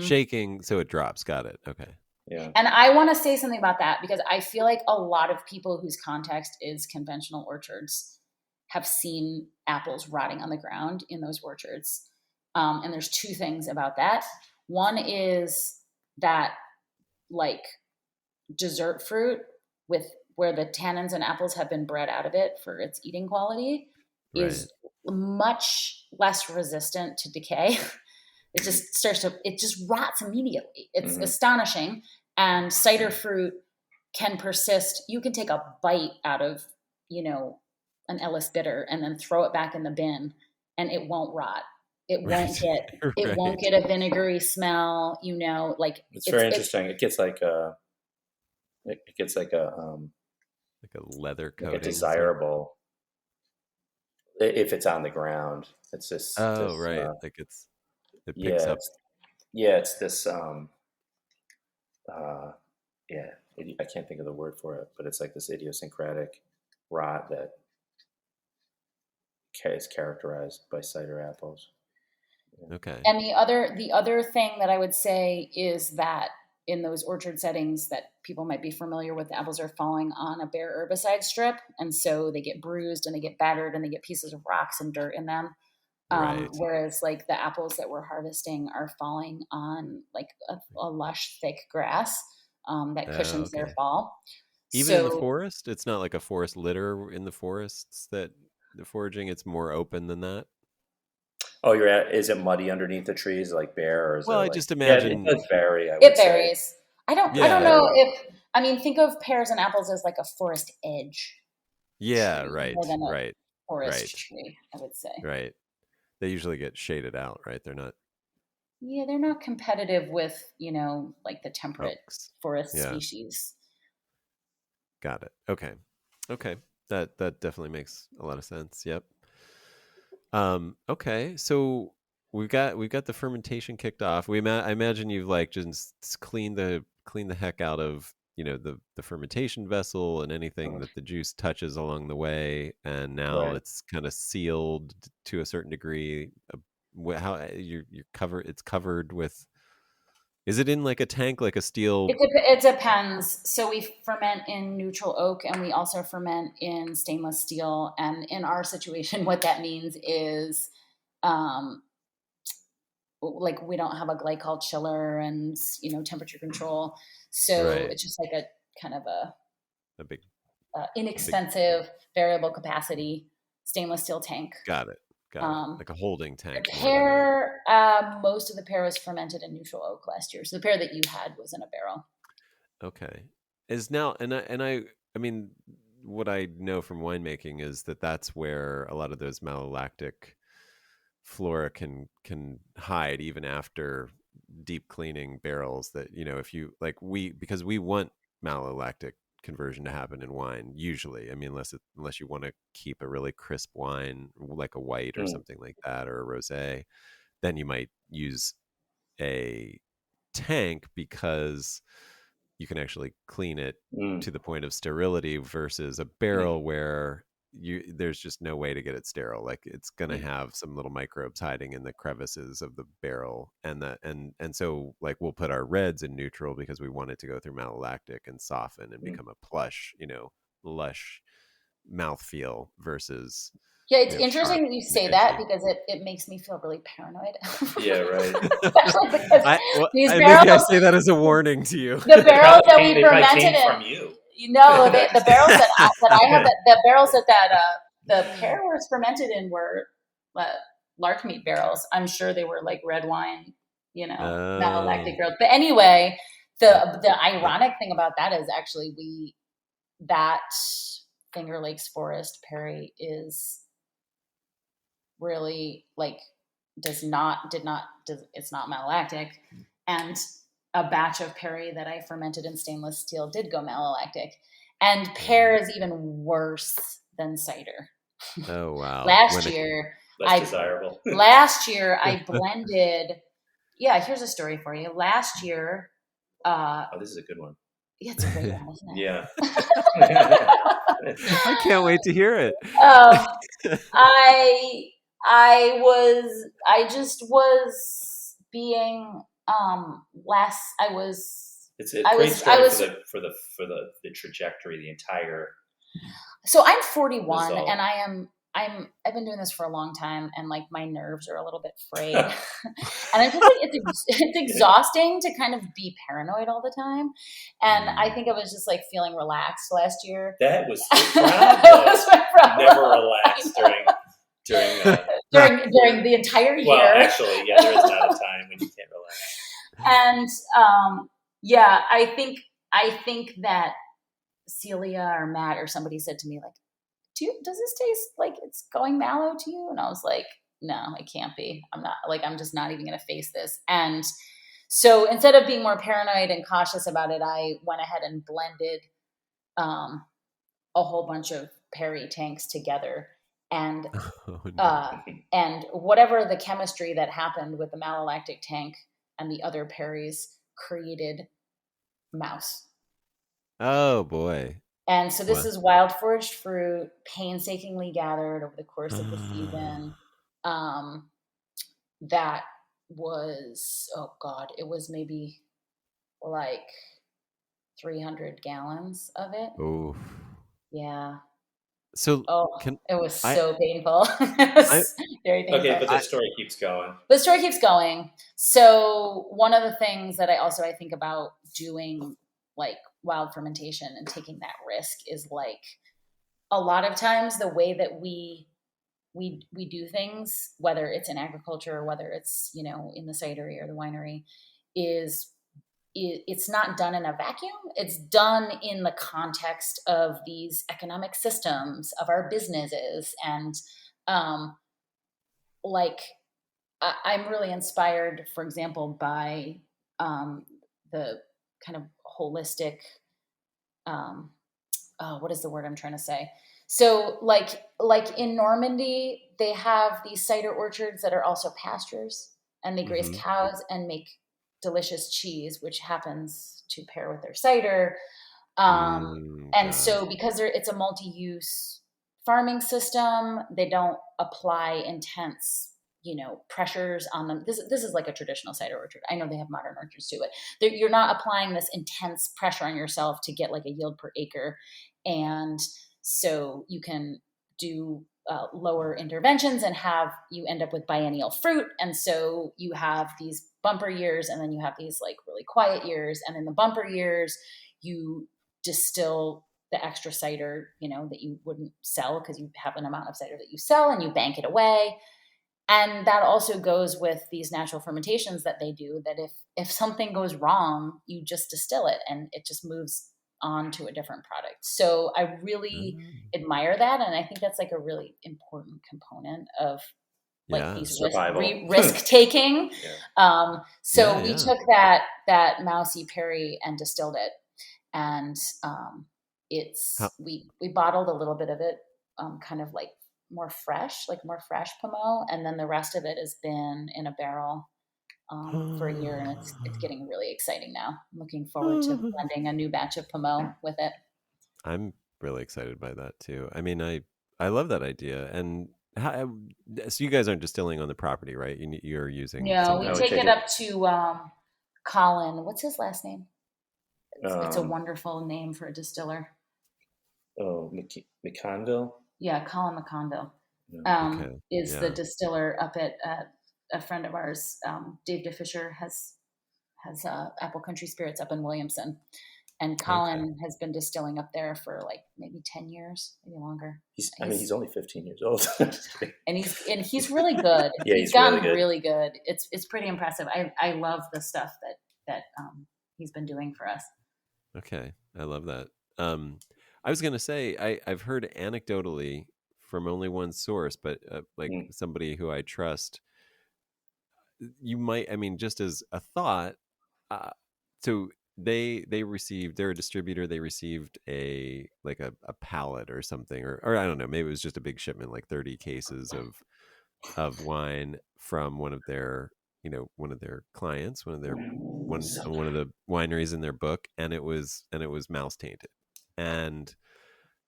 Speaker 2: Shaking, so it drops. Got it. Okay.
Speaker 3: Yeah.
Speaker 4: And I want to say something about that, because I feel like a lot of people whose context is conventional orchards have seen apples rotting on the ground in those orchards. And there's two things about that. One is that, like, dessert fruit where the tannins and apples have been bred out of it for its eating quality is much less resistant to decay. It just rots immediately. It's astonishing. And cider fruit can persist. You can take a bite out of, an Ellis bitter and then throw it back in the bin, and it won't rot. It won't get it won't get a vinegary smell. Like
Speaker 3: it's very interesting. It gets like a
Speaker 2: leather coating,
Speaker 3: like a desirable. If it's on the ground, it's just
Speaker 2: like it picks up.
Speaker 3: It's this I can't think of the word for it, but it's like this idiosyncratic rot that is characterized by cider apples.
Speaker 2: Okay.
Speaker 4: And the other thing that I would say is that in those orchard settings that people might be familiar with, the apples are falling on a bare herbicide strip, and so they get bruised and they get battered and they get pieces of rocks and dirt in them. Whereas, like, the apples that we're harvesting are falling on like a lush, thick grass that cushions their fall.
Speaker 2: Even in the forest, it's not like a forest litter in the forests that the foraging. It's more open than that.
Speaker 3: Oh, is it muddy underneath the trees, like bare? Or is
Speaker 2: I just imagine
Speaker 3: it does vary.
Speaker 4: It varies. I don't know if think of pears and apples as like a forest edge.
Speaker 2: Yeah,
Speaker 4: tree,
Speaker 2: right,
Speaker 4: more than a
Speaker 2: right,
Speaker 4: forest tree, I would say.
Speaker 2: Right. They usually get shaded out, right? They're not.
Speaker 4: Yeah, they're not competitive with, like the temperate forest species.
Speaker 2: Got it. Okay. That definitely makes a lot of sense. Yep. Okay. So we've got the fermentation kicked off. I imagine you've like just cleaned the heck out of the fermentation vessel and anything that the juice touches along the way, and now it's kind of sealed to a certain degree. How you're covered? It's covered with. Is it in like a tank, like a steel?
Speaker 4: It depends. So we ferment in neutral oak, and we also ferment in stainless steel. And in our situation, what that means is, like, we don't have a glycol chiller and temperature control. So it's just like a kind of a
Speaker 2: big,
Speaker 4: inexpensive variable capacity stainless steel tank.
Speaker 2: Got it. Like a holding tank.
Speaker 4: The pear, most of the pear was fermented in neutral oak last year. So the pear that you had was in a barrel.
Speaker 2: Okay. Is now, I mean, what I know from winemaking is that that's where a lot of those malolactic flora can hide even after deep cleaning barrels. That if you because we want malolactic conversion to happen in wine usually. I mean, unless you want to keep a really crisp wine like a white or something like that, or a rosé, then you might use a tank because you can actually clean it to the point of sterility, versus a barrel where there's just no way to get it sterile. Like, it's going to have some little microbes hiding in the crevices of the barrel, and so, like, we'll put our reds in neutral because we want it to go through malolactic and soften and become a plush, lush mouthfeel, versus
Speaker 4: it's interesting that you say that, because it makes me feel really paranoid.
Speaker 3: Yeah, right.
Speaker 4: Especially because
Speaker 2: maybe I say that as a warning to you.
Speaker 4: The barrels that we fermented in.
Speaker 3: From you.
Speaker 4: The barrels that I have, the barrels that the pear was fermented in were lark meat barrels. I'm sure they were like red wine, malolactic barrels. But anyway, the ironic thing about that is actually that Fingerlakes Forest Perry is really it's not malolactic, and a batch of Perry that I fermented in stainless steel did go malolactic, and pear is even worse than cider.
Speaker 2: Oh wow!
Speaker 4: Last year I blended. Yeah, here's a story for you. Last year
Speaker 3: Oh, this is a good one.
Speaker 4: Yeah, it's a great one, isn't it?
Speaker 3: Yeah.
Speaker 2: I can't wait to hear it.
Speaker 4: I just was being less.
Speaker 3: It's a great story for the trajectory, the entire.
Speaker 4: So I'm 41
Speaker 3: result.
Speaker 4: and I've been doing this for a long time, and like my nerves are a little bit frayed. And I feel like it's exhausting to kind of be paranoid all the time. And I think I was just like feeling relaxed last year.
Speaker 3: That was the
Speaker 4: That was my problem.
Speaker 3: Never relaxed
Speaker 4: during the entire year.
Speaker 3: Well, actually, yeah, there is not a time when you can't relax.
Speaker 4: And yeah, I think that Celia or Matt or somebody said to me, like, does this taste like it's going mallow to you? And I was like, no, it can't be. I'm just not even going to face this. And so instead of being more paranoid and cautious about it, I went ahead and blended a whole bunch of Perry tanks together. And and whatever the chemistry that happened with the malolactic tank and the other Perrys created mouse.
Speaker 2: Oh boy.
Speaker 4: And so this is wild foraged fruit, painstakingly gathered over the course of the season. That was, oh God, it was maybe like 300 gallons of it.
Speaker 2: Oh.
Speaker 4: Yeah.
Speaker 2: So
Speaker 4: it was so painful. It was very painful.
Speaker 3: Okay, but the story keeps going.
Speaker 4: The story keeps going. So one of the things that I think about doing like wild fermentation and taking that risk is like a lot of times the way that we do things, whether it's in agriculture or whether it's, in the cidery or the winery, it's not done in a vacuum. It's done in the context of these economic systems of our businesses. And like I'm really inspired, for example, by the kind of holistic, what is the word I'm trying to say? So like in Normandy, they have these cider orchards that are also pastures, and they graze cows and make delicious cheese, which happens to pair with their cider. And so because it's a multi-use farming system, they don't apply intense pressures on them. This is like a traditional cider orchard. I know they have modern orchards too, but you're not applying this intense pressure on yourself to get like a yield per acre. And so you can do lower interventions and you end up with biennial fruit. And so you have these bumper years, and then you have these like really quiet years. And in the bumper years, you distill the extra cider, that you wouldn't sell because you have an amount of cider that you sell, and you bank it away. And that also goes with these natural fermentations that they do, that if something goes wrong, you just distill it and it just moves on to a different product. So I really admire that. And I think that's like a really important component of like these risk taking. We took that mousy Perry and distilled it. And we bottled a little bit of it, kind of like more fresh Pommeau, and then the rest of it has been in a barrel for a year, and it's getting really exciting now. I'm looking forward to blending a new batch of Pommeau with it.
Speaker 2: I'm really excited by that too. I mean, I love that idea. And so you guys aren't distilling on the property, right? You're using.
Speaker 4: No, we take it up to Colin. What's his last name? It's a wonderful name for a distiller.
Speaker 3: Oh, McConville.
Speaker 4: Yeah, Colin McConville is the distiller up at a friend of ours. Dave DeFisher has Apple Country Spirits up in Williamson, and Colin has been distilling up there for like maybe 10 years, maybe longer.
Speaker 3: He's only 15 years old,
Speaker 4: and he's really good.
Speaker 3: Yeah,
Speaker 4: he's gotten really good. It's pretty impressive. I love the stuff that he's been doing for us.
Speaker 2: Okay, I love that. I was going to say, I've heard anecdotally from only one source, but somebody who I trust, you might, I mean, just as a thought, so they're a distributor, they received a pallet or something, or I don't know, maybe it was just a big shipment, like 30 cases of wine from one of their one of their clients, one of the wineries in their book, and it was mouse tainted, and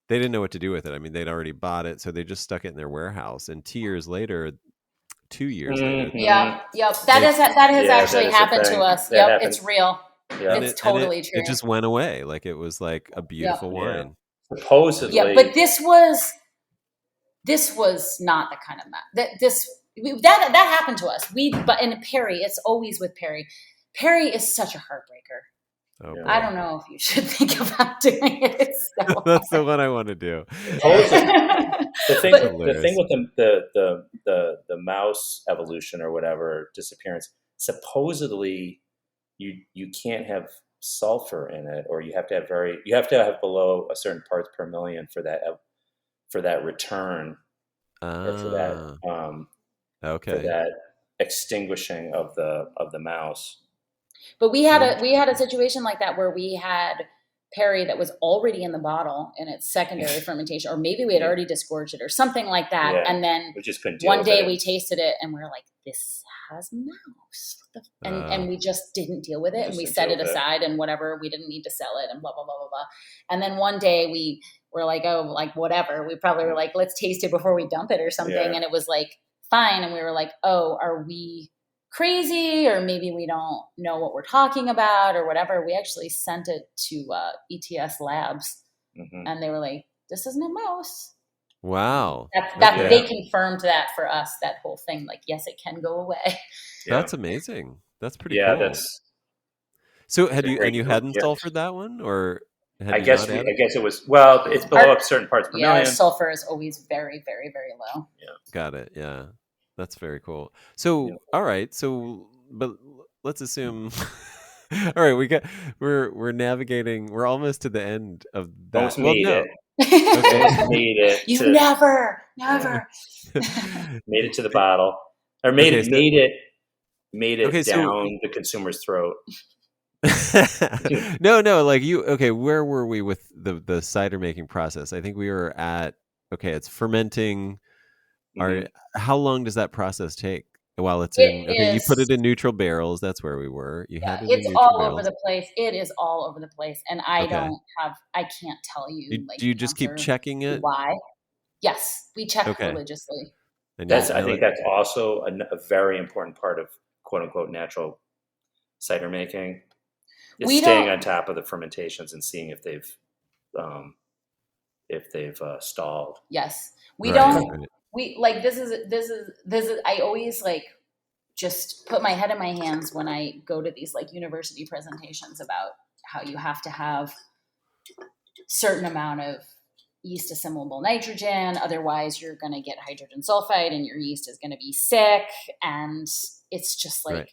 Speaker 2: they didn't know what to do with it. I mean, they'd already bought it, so they just stuck it in their warehouse. And 2 years later,
Speaker 4: Yep. That has actually happened to us.
Speaker 3: That
Speaker 4: Yep,
Speaker 3: happened.
Speaker 4: it's real.
Speaker 3: Yeah.
Speaker 4: It's totally true.
Speaker 2: It just went away. Like, it was like a beautiful wine.
Speaker 3: Supposedly.
Speaker 4: Yeah, but this was not the kind of that happened to us. But in Perry, it's always with Perry. Perry is such a heartbreaker.
Speaker 2: Oh,
Speaker 4: I don't know if you should think about doing it. It's so
Speaker 2: that's the one I want to do.
Speaker 3: The thing with the mouse evolution or whatever disappearance, supposedly you can't have sulfur in it, or you have to have below a certain parts per million for that return, or for that for that extinguishing of the mouse.
Speaker 4: But we had a situation like that where we had Perry that was already in the bottle in its secondary fermentation, or maybe we had already disgorged it or something like that. Yeah. And then
Speaker 3: we just couldn't
Speaker 4: one day we tasted it and we were like, this has mouse. And we just didn't deal with it. And we set it aside and whatever, we didn't need to sell it and blah, blah, blah, blah, blah. And then one day we were like, oh, like whatever. We probably were like, let's taste it before we dump it or something. Yeah. And it was like, fine. And we were like, oh, are we crazy, or maybe we don't know what we're talking about or whatever? We actually sent it to ETS Labs, and they were like, this isn't a mouse.
Speaker 2: Wow.
Speaker 4: They confirmed that for us, that whole thing. Like, yes, it can go away.
Speaker 2: That's amazing. That's pretty cool. So you hadn't sulfured that one, or
Speaker 3: I guess it was, it's below certain parts per million.
Speaker 4: Sulfur is always very, very, very low.
Speaker 3: Yeah.
Speaker 2: Got it. Yeah. That's very cool. So, all right. So, but let's assume. All right, we're navigating. We're almost to the end of that.
Speaker 3: Almost made it. Almost made it.
Speaker 4: You never
Speaker 3: made it to the bottle, or made it down the consumer's throat.
Speaker 2: No, like you. Okay, where were we with the cider making process? I think we were at. Okay, it's fermenting. How long does that process take while it's in? Okay, you put it in neutral barrels. That's where we were.
Speaker 4: It's all over the place. It is all over the place, and I can't tell you.
Speaker 2: Do you just keep checking it?
Speaker 4: Why? Yes, we check religiously.
Speaker 3: And I think that's also a very important part of "quote unquote" natural cider making. Is staying on top of the fermentations and seeing if they've stalled.
Speaker 4: Yes, we don't. Right. We like this is I always like just put my head in my hands when I go to these like university presentations about how you have to have certain amount of yeast assimilable nitrogen, otherwise you're going to get hydrogen sulfide and your yeast is going to be sick, and it's just like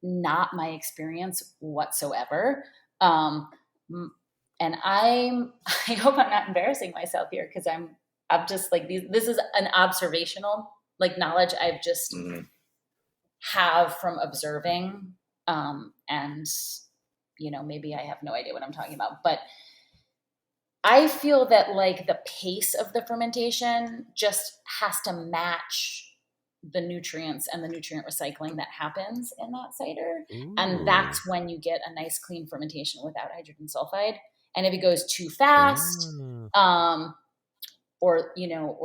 Speaker 4: not my experience whatsoever. And I hope I'm not embarrassing myself here, because I'm just like this is an observational like knowledge I've just have from observing, and maybe I have no idea what I'm talking about, but I feel that like the pace of the fermentation just has to match the nutrients and the nutrient recycling that happens in that cider. Ooh. And that's when you get a nice clean fermentation without hydrogen sulfide. And if it goes too fast, or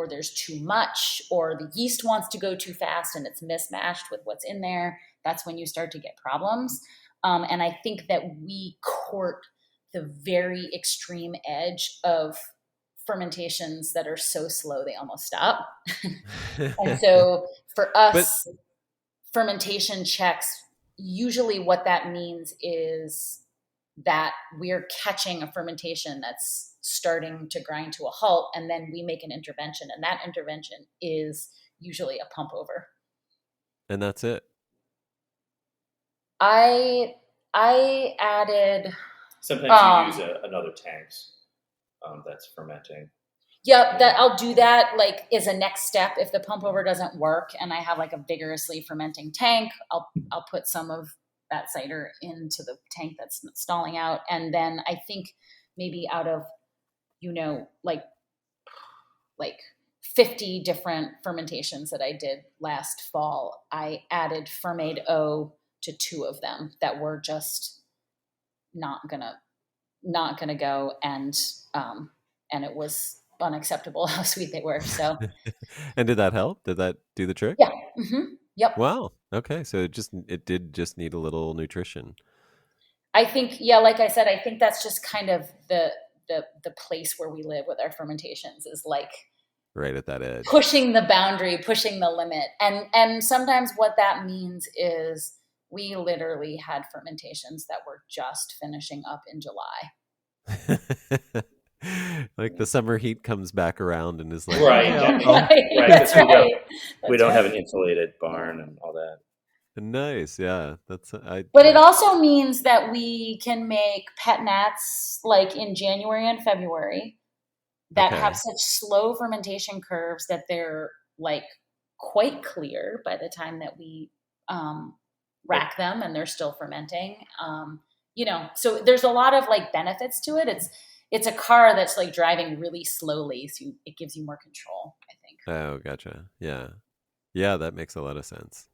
Speaker 4: there's too much, or the yeast wants to go too fast and it's mismatched with what's in there, that's when you start to get problems. And I think that we court the very extreme edge of fermentations that are so slow they almost stop. And so for us, fermentation checks, usually what that means is that we're catching a fermentation that's starting to grind to a halt, and then we make an intervention, and that intervention is usually a pump over.
Speaker 2: And that's it.
Speaker 4: I added.
Speaker 3: Sometimes you use another tanks that's fermenting.
Speaker 4: Yep, that I'll do that like as a next step. If the pump over doesn't work and I have like a vigorously fermenting tank, I'll put some of that cider into the tank that's stalling out, and then I think maybe out of like 50 different fermentations that I did last fall, I added Fermade O to 2 of them that were just not gonna go, and it was unacceptable how sweet they were. So
Speaker 2: And did that help? Did that do the trick?
Speaker 4: yeah, yep.
Speaker 2: Wow. Okay, so it did just need a little nutrition.
Speaker 4: I think, yeah, like I said, I think that's just kind of the place where we live with our fermentations, is like
Speaker 2: Right at that edge.
Speaker 4: pushing the boundary, pushing the limit. And sometimes what that means is we literally had fermentations that were just finishing up in July.
Speaker 2: Like the summer heat comes back around and is like,
Speaker 3: Right.
Speaker 2: "Okay,
Speaker 3: Right.
Speaker 4: That's
Speaker 3: 'cause
Speaker 4: right.
Speaker 3: we don't have an insulated barn and all that.
Speaker 2: nice, yeah."
Speaker 4: But it also means that we can make pet nats like in January and February that
Speaker 2: Okay.
Speaker 4: have such slow fermentation curves that they're like quite clear by the time that we rack them, and they're still fermenting. So there's a lot of like benefits to it. It's a car that's like driving really slowly, so it gives you more control, I think.
Speaker 2: Oh, gotcha. Yeah, that makes a lot of sense.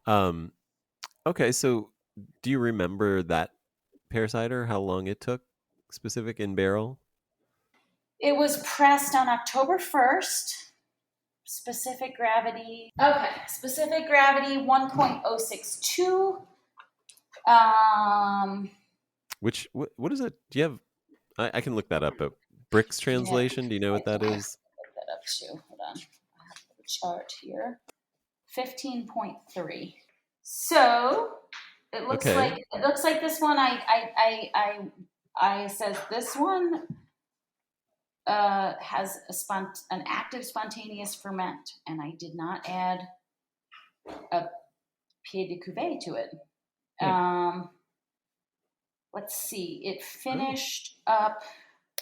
Speaker 2: Okay, so do you remember that pear cider? How long it took, specific in barrel?
Speaker 4: It was pressed on October 1st. Specific gravity. Okay, specific gravity 1.062.
Speaker 2: What is it? Do you have? I can look that up. But Brick's translation. Do you know what that is?
Speaker 4: Look that up too. Hold on. I have the chart here. 15.3. So it looks like this one. I says this one has an active spontaneous ferment, and I did not add a pied de cuvée to it. Let's see. It finished up.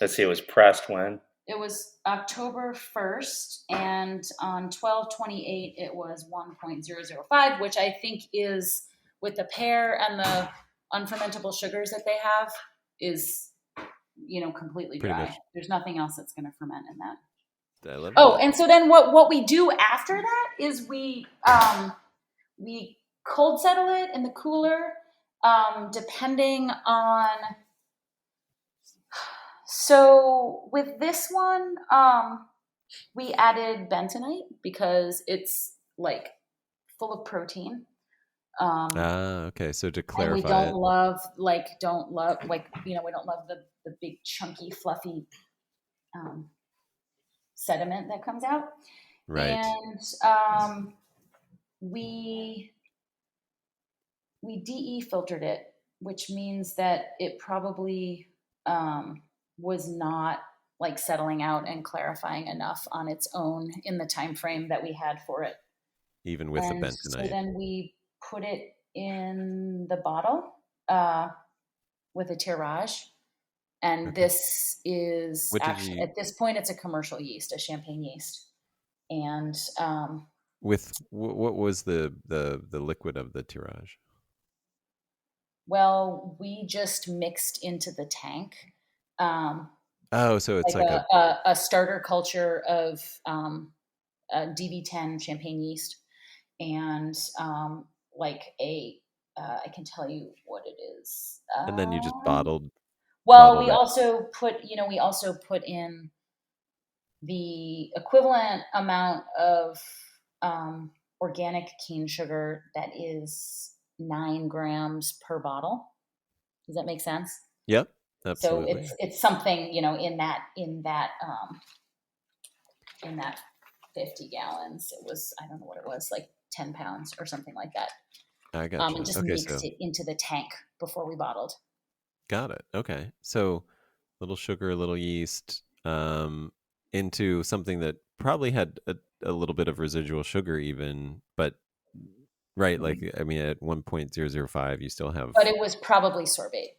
Speaker 3: Let's see. It was pressed when?
Speaker 4: It was October 1st, and on 12/28 it was 1.005, which I think is, with the pear and the unfermentable sugars that they have, is completely dry. There's nothing else that's going to ferment in that.
Speaker 2: I love that.
Speaker 4: And so then what we do after that is we cold settle it in the cooler, depending on. So with this one, we added bentonite because it's like full of protein.
Speaker 2: Okay. So to clarify,
Speaker 4: and we don't love we don't love the big chunky fluffy sediment that comes out.
Speaker 2: Right.
Speaker 4: And we DE filtered it, which means that it probably was not like settling out and clarifying enough on its own in the time frame that we had for it.
Speaker 2: Even with the bentonite.
Speaker 4: So then we put it in the bottle with a tirage. And this is actually, at this point, it's a commercial yeast, a champagne yeast. And
Speaker 2: with what was the liquid of the tirage?
Speaker 4: Well, we just mixed into the tank.
Speaker 2: So it's like
Speaker 4: a starter culture of DV10 champagne yeast, and I can tell you what it is.
Speaker 2: And then you just bottled.
Speaker 4: Well, we also put in the equivalent amount of organic cane sugar that is 9 grams per bottle. Does that make sense?
Speaker 2: Yep, absolutely.
Speaker 4: So it's something, in that 50 gallons, it was, I don't know what it was, like 10 pounds or something like that.
Speaker 2: I got you.
Speaker 4: And just mixed it into the tank before we bottled.
Speaker 2: Got it. Okay. So little sugar, a little yeast, into something that probably had a little bit of residual sugar even, but right, like, I mean, at 1.005, you still have...
Speaker 4: But it was probably sorbate.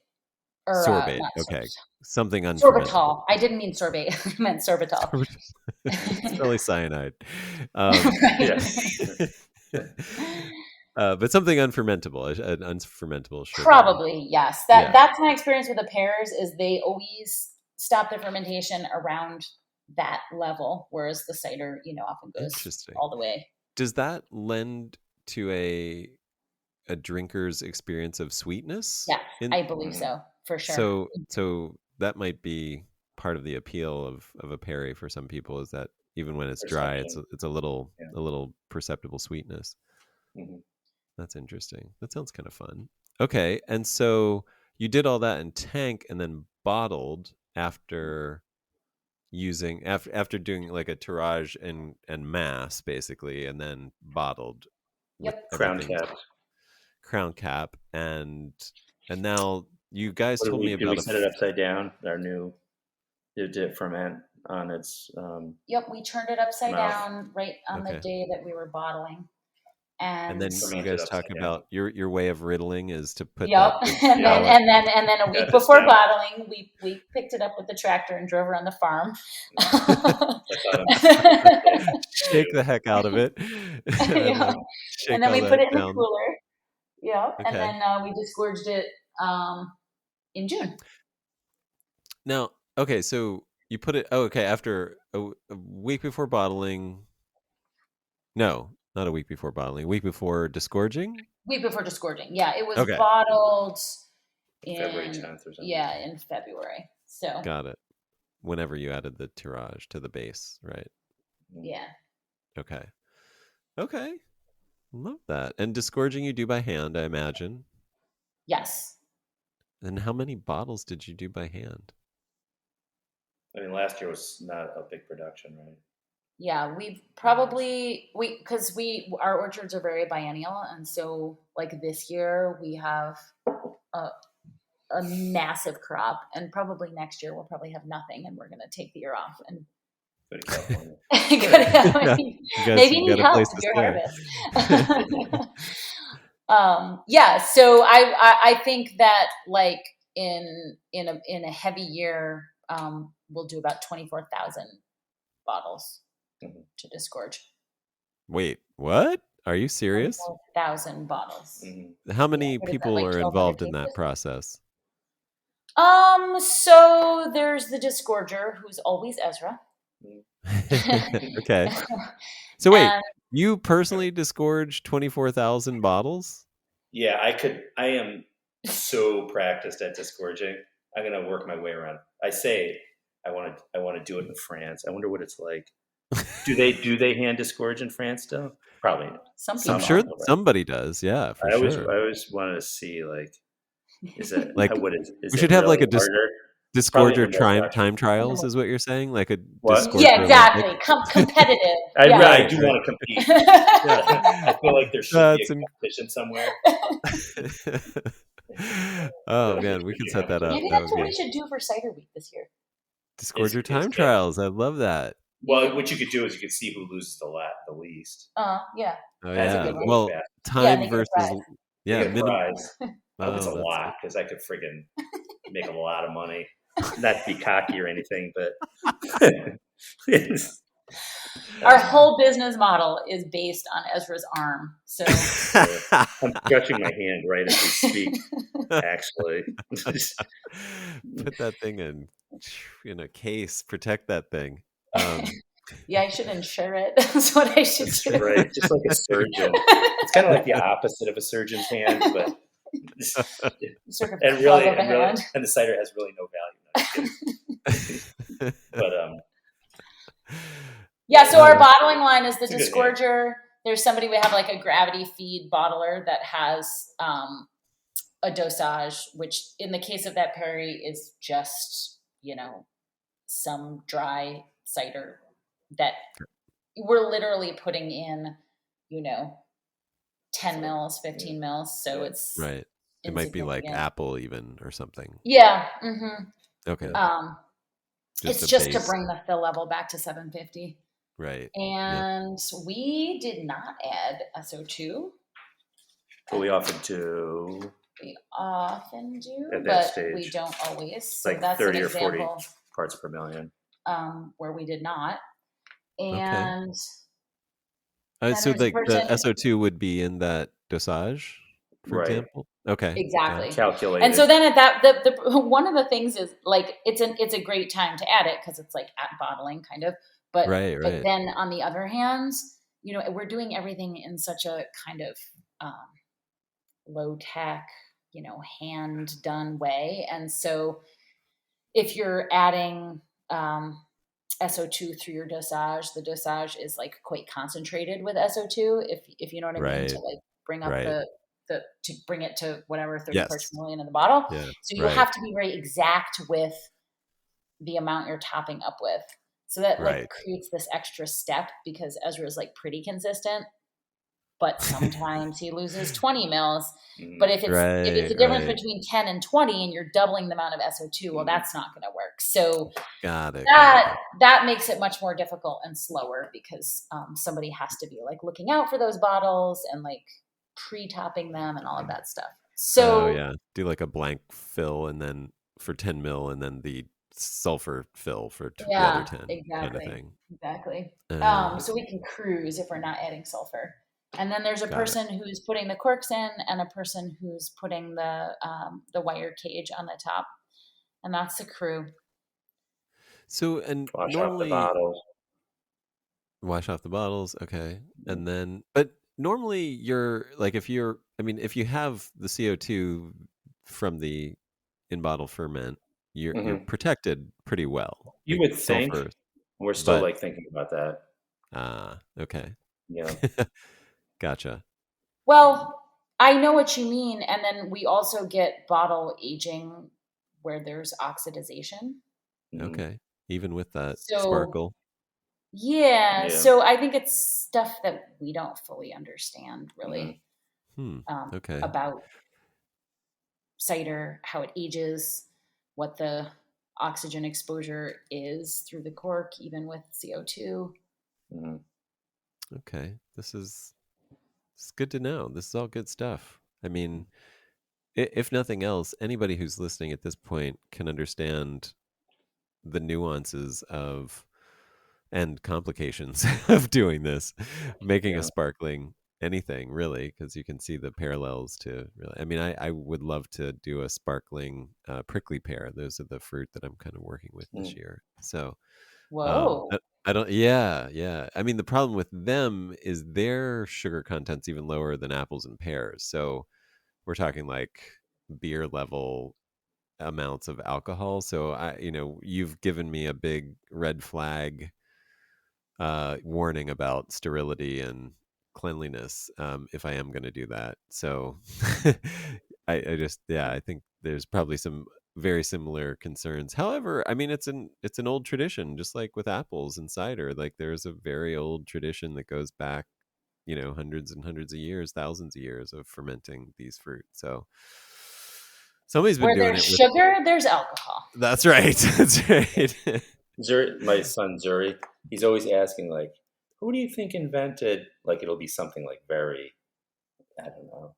Speaker 2: Sorbate, okay. Something unfermented.
Speaker 4: Sorbitol. I didn't mean sorbate. I meant sorbitol.
Speaker 2: It's probably cyanide.
Speaker 4: Yes.
Speaker 2: But something unfermentable, an unfermentable sugar.
Speaker 4: Probably, yes. That's my experience with the pears, is they always stop the fermentation around that level, whereas the cider, often goes
Speaker 2: Interesting.
Speaker 4: all the way.
Speaker 2: Does that lend to a drinker's experience of sweetness?
Speaker 4: Yeah, I believe so, for sure.
Speaker 2: So that might be part of the appeal of a perry for some people, is that even when it's dry, it's a little perceptible sweetness.
Speaker 3: Mm-hmm.
Speaker 2: That's interesting. That sounds kind of fun. Okay, and so you did all that in tank and then bottled after doing like a tirage and mass basically, and then bottled with
Speaker 4: Yep.
Speaker 2: crown cap, and now you guys
Speaker 3: Did
Speaker 2: told me
Speaker 3: we
Speaker 2: about
Speaker 3: set it upside down? Did it ferment on its
Speaker 4: Yep, we turned it upside
Speaker 3: mouth?
Speaker 4: down right on the day that we were bottling.
Speaker 2: And then you
Speaker 3: fermented
Speaker 2: guys talk
Speaker 3: upside
Speaker 2: about your way of riddling is to put
Speaker 4: Yep,
Speaker 2: that
Speaker 4: and then a week before
Speaker 3: down.
Speaker 4: bottling, we picked it up with the tractor and drove around the farm.
Speaker 2: Shake the heck out of it.
Speaker 4: And then we put it in the cooler. Yeah,
Speaker 2: Okay.
Speaker 4: and then we disgorged it in June.
Speaker 2: Now, okay, so you put it. Oh, okay, after a week before bottling. No, not a week before bottling. A week before disgorging.
Speaker 4: Week before disgorging. Yeah, it was bottled in
Speaker 3: February 10th or something.
Speaker 4: Yeah, in February. So
Speaker 2: got it. Whenever you added the tirage to the base, right?
Speaker 4: Yeah.
Speaker 2: Okay. Love that. And disgorging you do by hand, I imagine.
Speaker 4: Yes.
Speaker 2: And how many bottles did you do by hand?
Speaker 3: I mean, last year was not a big production, right?
Speaker 4: Yeah, we've probably because our orchards are very biennial, and so like this year we have a massive crop, and probably next year we'll probably have nothing, and we're gonna take the year off and
Speaker 3: Go to California.
Speaker 4: Maybe need help with your harvest. Yeah, so I think that like in a heavy year, we'll do about 24,000 bottles to disgorge.
Speaker 2: Wait, what? Are you serious?
Speaker 4: 24,000 bottles.
Speaker 2: Mm-hmm. How many people are involved in that process?
Speaker 4: So there's the disgorger, who's always Ezra.
Speaker 2: Okay. So wait, you personally disgorged 24,000 bottles?
Speaker 3: Yeah, I am so practiced at disgorging. I'm gonna work my way around. I say I want to do it in France. I wonder what it's like. Do they hand disgorge in France still? Probably.
Speaker 2: I'm sure somebody does. Yeah, for sure.
Speaker 3: I always wanted to see like, is it
Speaker 2: like
Speaker 3: what is
Speaker 2: we should have like a disgorger time trials, is what you're saying? Like a disgorger.
Speaker 4: Yeah, exactly. Competitive.
Speaker 3: I do want to compete. I feel like there should be a competition somewhere.
Speaker 2: Oh man, we could set that up.
Speaker 4: Maybe that's what we should do for Cider Week this year.
Speaker 2: Disgorger time trials. I love that.
Speaker 3: Well, what you could do is you could see who loses the least.
Speaker 4: Yeah.
Speaker 2: Oh yeah. Well, time versus
Speaker 3: prize. I hope it's a lot, because I could friggin' make a lot of money. Not to be cocky or anything, but
Speaker 4: our whole business model is based on Ezra's arm. So
Speaker 3: I'm stretching my hand right as we speak. Actually,
Speaker 2: put that thing in a case. Protect that thing.
Speaker 4: Yeah, I should insure it. That's what I should do.
Speaker 3: Right, just like a surgeon. It's kind of like the opposite of a surgeon's hand, but
Speaker 4: sort of
Speaker 3: and the cider has really no value. But
Speaker 4: yeah, so our bottling line is the disgorger. There's somebody, we have like a gravity feed bottler that has a dosage, which in the case of that perry is just, some dry cider that we're literally putting in, 10 mils, 15 mils. So it's
Speaker 2: right. It might be like apple even or something.
Speaker 4: Yeah. Mm-hmm.
Speaker 2: Okay.
Speaker 4: It's just to bring the fill level back to 750.
Speaker 2: Right.
Speaker 4: And we did not add SO2.
Speaker 3: But we often do.
Speaker 4: We often do,
Speaker 3: at that
Speaker 4: but
Speaker 3: stage.
Speaker 4: We don't always.
Speaker 3: So like that's 30 or 40 parts per million.
Speaker 4: Where we did not. And
Speaker 2: so like the SO2 would be in that dosage for
Speaker 3: Right.
Speaker 2: example. Okay.
Speaker 4: Exactly.
Speaker 3: Calculated.
Speaker 4: And so then at that, the one of the things is like it's a great time to add it because it's like at bottling kind of. But
Speaker 2: Right.
Speaker 4: then on the other hand, we're doing everything in such a kind of low tech, hand done way, and so if you're adding SO2 through your dosage, the dosage is like quite concentrated with SO2. If you know what I mean, to
Speaker 2: Right.
Speaker 4: like bring up
Speaker 2: Right.
Speaker 4: to bring it to whatever 30 parts
Speaker 2: Yes.
Speaker 4: per million in the bottle.
Speaker 2: Yeah.
Speaker 4: So you
Speaker 2: Right.
Speaker 4: have to be very exact with the amount you're topping up with. So that like
Speaker 2: Right.
Speaker 4: creates this extra step because Ezra is like pretty consistent, but sometimes he loses 20 mils. But if it's
Speaker 2: Right.
Speaker 4: a difference
Speaker 2: Right.
Speaker 4: between 10 and 20 and you're doubling the amount of SO2, well, that's not going to work. So
Speaker 2: Got it.
Speaker 4: that makes it much more difficult and slower because somebody has to be like looking out for those bottles and like pre-topping them and all of that stuff. So
Speaker 2: Oh yeah, do like a blank fill and then for 10 mil, and then the sulfur fill for the other
Speaker 4: yeah,
Speaker 2: 10 kind of
Speaker 4: exactly.
Speaker 2: thing.
Speaker 4: Exactly.
Speaker 2: Uh,
Speaker 4: So we can cruise if we're not adding sulfur. And then there's a
Speaker 2: Got it.
Speaker 4: person who's putting the corks in and a person who's putting the wire cage on the top. And that's the crew.
Speaker 2: So, and
Speaker 3: Wash off the
Speaker 2: normally
Speaker 3: bottles.
Speaker 2: wash off the bottles, okay.
Speaker 3: Mhm.
Speaker 2: And then, but normally you're like, if you have the CO2 from the in bottle ferment, you're
Speaker 3: Mhm.
Speaker 2: protected pretty well.
Speaker 3: You
Speaker 2: Like
Speaker 3: would think.
Speaker 2: sulfur,
Speaker 3: We're still
Speaker 2: but
Speaker 3: like thinking about that.
Speaker 2: okay.
Speaker 3: Yeah.
Speaker 2: Gotcha.
Speaker 4: Well, I know what you mean. And then we also get bottle aging where there's oxidization.
Speaker 3: Mhm.
Speaker 2: Okay. Even with that
Speaker 4: So,
Speaker 2: sparkle.
Speaker 4: yeah.
Speaker 3: Yeah.
Speaker 4: So I think it's stuff that we don't fully understand really
Speaker 2: Okay.
Speaker 4: about cider, how it ages, what the oxygen exposure is through the cork, even with CO2.
Speaker 3: Mhm.
Speaker 2: Okay. It's good to know. This is all good stuff. I mean, if nothing else, anybody who's listening at this point can understand the nuances of and complications of doing this, making a
Speaker 3: Yeah.
Speaker 2: sparkling anything really, because you can see the parallels to really. I mean, I would love to do a sparkling prickly pear. Those are the fruit that I'm kind of working with this
Speaker 3: Mm.
Speaker 2: year. So
Speaker 4: Whoa.
Speaker 2: I don't. Yeah, yeah. I mean, the problem with them is their sugar content's even lower than apples and pears. So we're talking like beer level amounts of alcohol. So you've given me a big red flag warning about sterility and cleanliness if I am going to do that. So I just, yeah, I think there's probably some very similar concerns. However, I mean, it's an old tradition, just like with apples and cider. Like there's a very old tradition that goes back, hundreds and hundreds of years, thousands of years of fermenting these fruits. So somebody's been
Speaker 4: Where
Speaker 2: doing
Speaker 4: there's
Speaker 2: it with.
Speaker 4: sugar, there's alcohol.
Speaker 2: That's right. That's right.
Speaker 3: Zuri, my son Zuri, he's always asking like, who do you think invented? Like it'll be something like very, I don't know.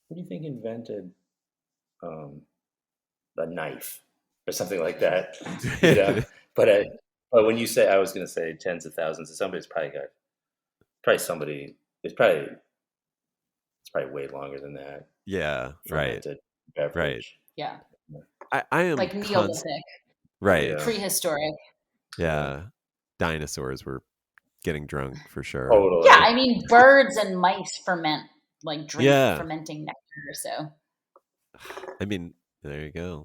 Speaker 3: Who do you think invented um, the knife or something like that? You know. But when you say, I was going to say tens of thousands, somebody's probably got probably somebody. It's probably way longer than that.
Speaker 2: Yeah. Right.
Speaker 3: Fermented
Speaker 2: Right.
Speaker 3: beverage.
Speaker 4: Yeah.
Speaker 2: I am
Speaker 4: Like Neolithic,
Speaker 2: right.
Speaker 3: Yeah.
Speaker 4: prehistoric.
Speaker 3: Yeah.
Speaker 2: Yeah. Dinosaurs were getting drunk for sure.
Speaker 4: Yeah,
Speaker 3: Totally.
Speaker 4: I mean, birds and mice ferment, like drink
Speaker 2: Yeah.
Speaker 4: fermenting nectar. So
Speaker 2: I mean, there you go.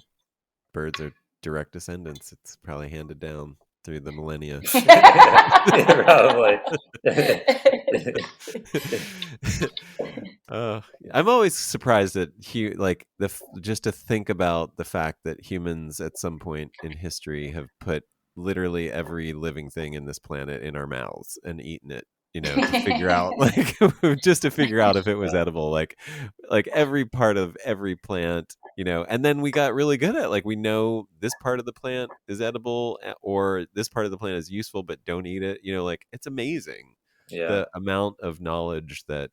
Speaker 2: Birds are direct descendants. It's probably handed down through the millennia.
Speaker 3: Probably.
Speaker 2: I'm always surprised that just to think about the fact that humans at some point in history have put literally every living thing in this planet in our mouths and eaten it, to figure out just to figure out if it was edible, like every part of every plant, and then we got really good at we know this part of the plant is edible or this part of the plant is useful, but don't eat it. It's amazing
Speaker 3: Yeah.
Speaker 2: the amount of knowledge that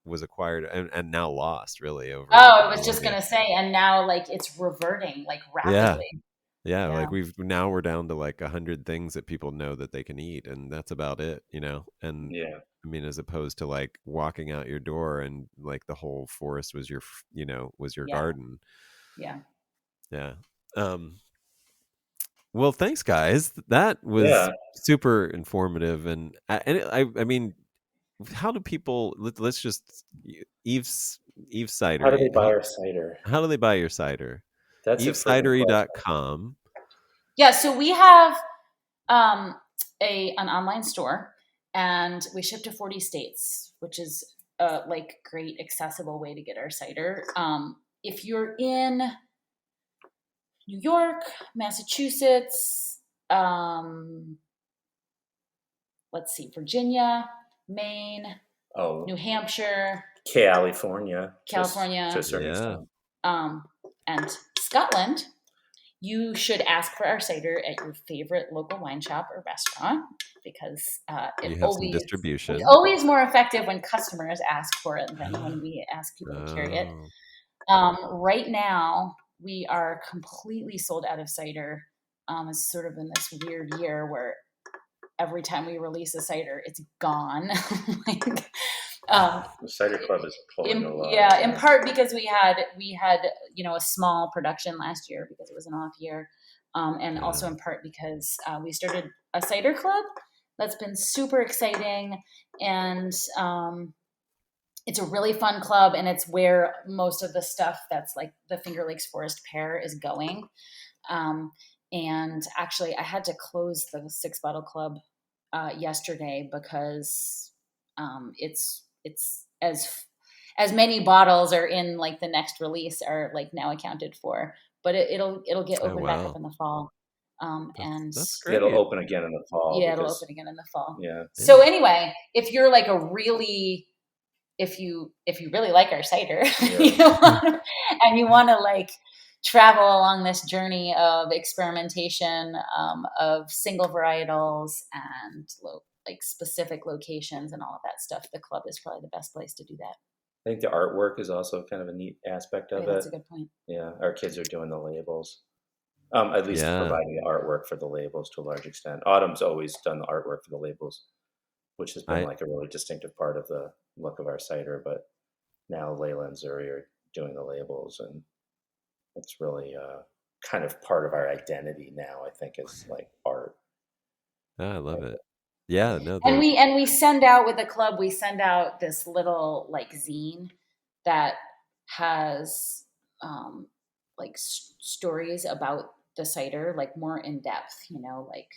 Speaker 2: was acquired and now lost really over
Speaker 4: I was just
Speaker 2: millennia.
Speaker 4: gonna say, and now like it's reverting like
Speaker 2: Yeah.
Speaker 4: rapidly.
Speaker 2: Yeah,
Speaker 4: Yeah.
Speaker 2: we're down to 100 things that people know that they can eat, and that's about it, and
Speaker 3: Yeah.
Speaker 2: I mean, as opposed to like walking out your door and like the whole forest was your, was your
Speaker 4: Yeah.
Speaker 2: garden.
Speaker 4: Yeah.
Speaker 2: Yeah. Well, thanks, guys. That was
Speaker 3: Yeah.
Speaker 2: super informative, and I mean, how do people? Let's just Eve's Cidery.
Speaker 3: How do they buy our cider?
Speaker 2: How do they buy your cider?
Speaker 3: That's a freaking question.
Speaker 2: EveCidery.com.
Speaker 4: Yeah. So we have an online store, and we ship to 40 states, which is like great accessible way to get our cider. If you're in New York, Massachusetts, let's see, Virginia, Maine, New Hampshire,
Speaker 3: California,
Speaker 4: to a
Speaker 3: certain extent.
Speaker 4: And Scotland, you should ask for our cider at your favorite local wine shop or restaurant, because
Speaker 2: you have some distribution.
Speaker 4: It's always more effective when customers ask for it than when we ask people to carry it. Right now, we are completely sold out of cider. It's sort of in this weird year where every time we release a cider, it's gone.
Speaker 3: The Cider Club is pulling a lot.
Speaker 4: Yeah, in part because we had a small production last year because it was an off year, and also in part because we started a cider club that's been super exciting, and it's a really fun club, and it's where most of the stuff that's like the Fingerlakes Forest pear is going. And actually, I had to close the 6-bottle club yesterday because it's as many bottles are in like the next release are like now accounted for, but it'll get opened back up in the fall. And
Speaker 2: that's great.
Speaker 3: It'll open again in the fall.
Speaker 4: Yeah, it'll open again in the fall.
Speaker 3: Yeah.
Speaker 4: So anyway, if you're like if you really like our cider, and you want to like travel along this journey of experimentation, of single varietals and like specific locations and all of that stuff, the club is probably the best place to do that.
Speaker 3: I think the artwork is also kind of a neat aspect of it.
Speaker 4: That's a good point.
Speaker 3: Yeah, our kids are doing the labels. At least providing the artwork for the labels to a large extent. Autumn's always done the artwork for the labels, which has been like a really distinctive part of the look of our cider. But now Layla and Zuri are doing the labels, and it's really kind of part of our identity now, I think, is like art.
Speaker 2: I love it. Yeah, no.
Speaker 4: And we send out with the club, we send out this little like zine that has like stories about the cider, like more in depth, like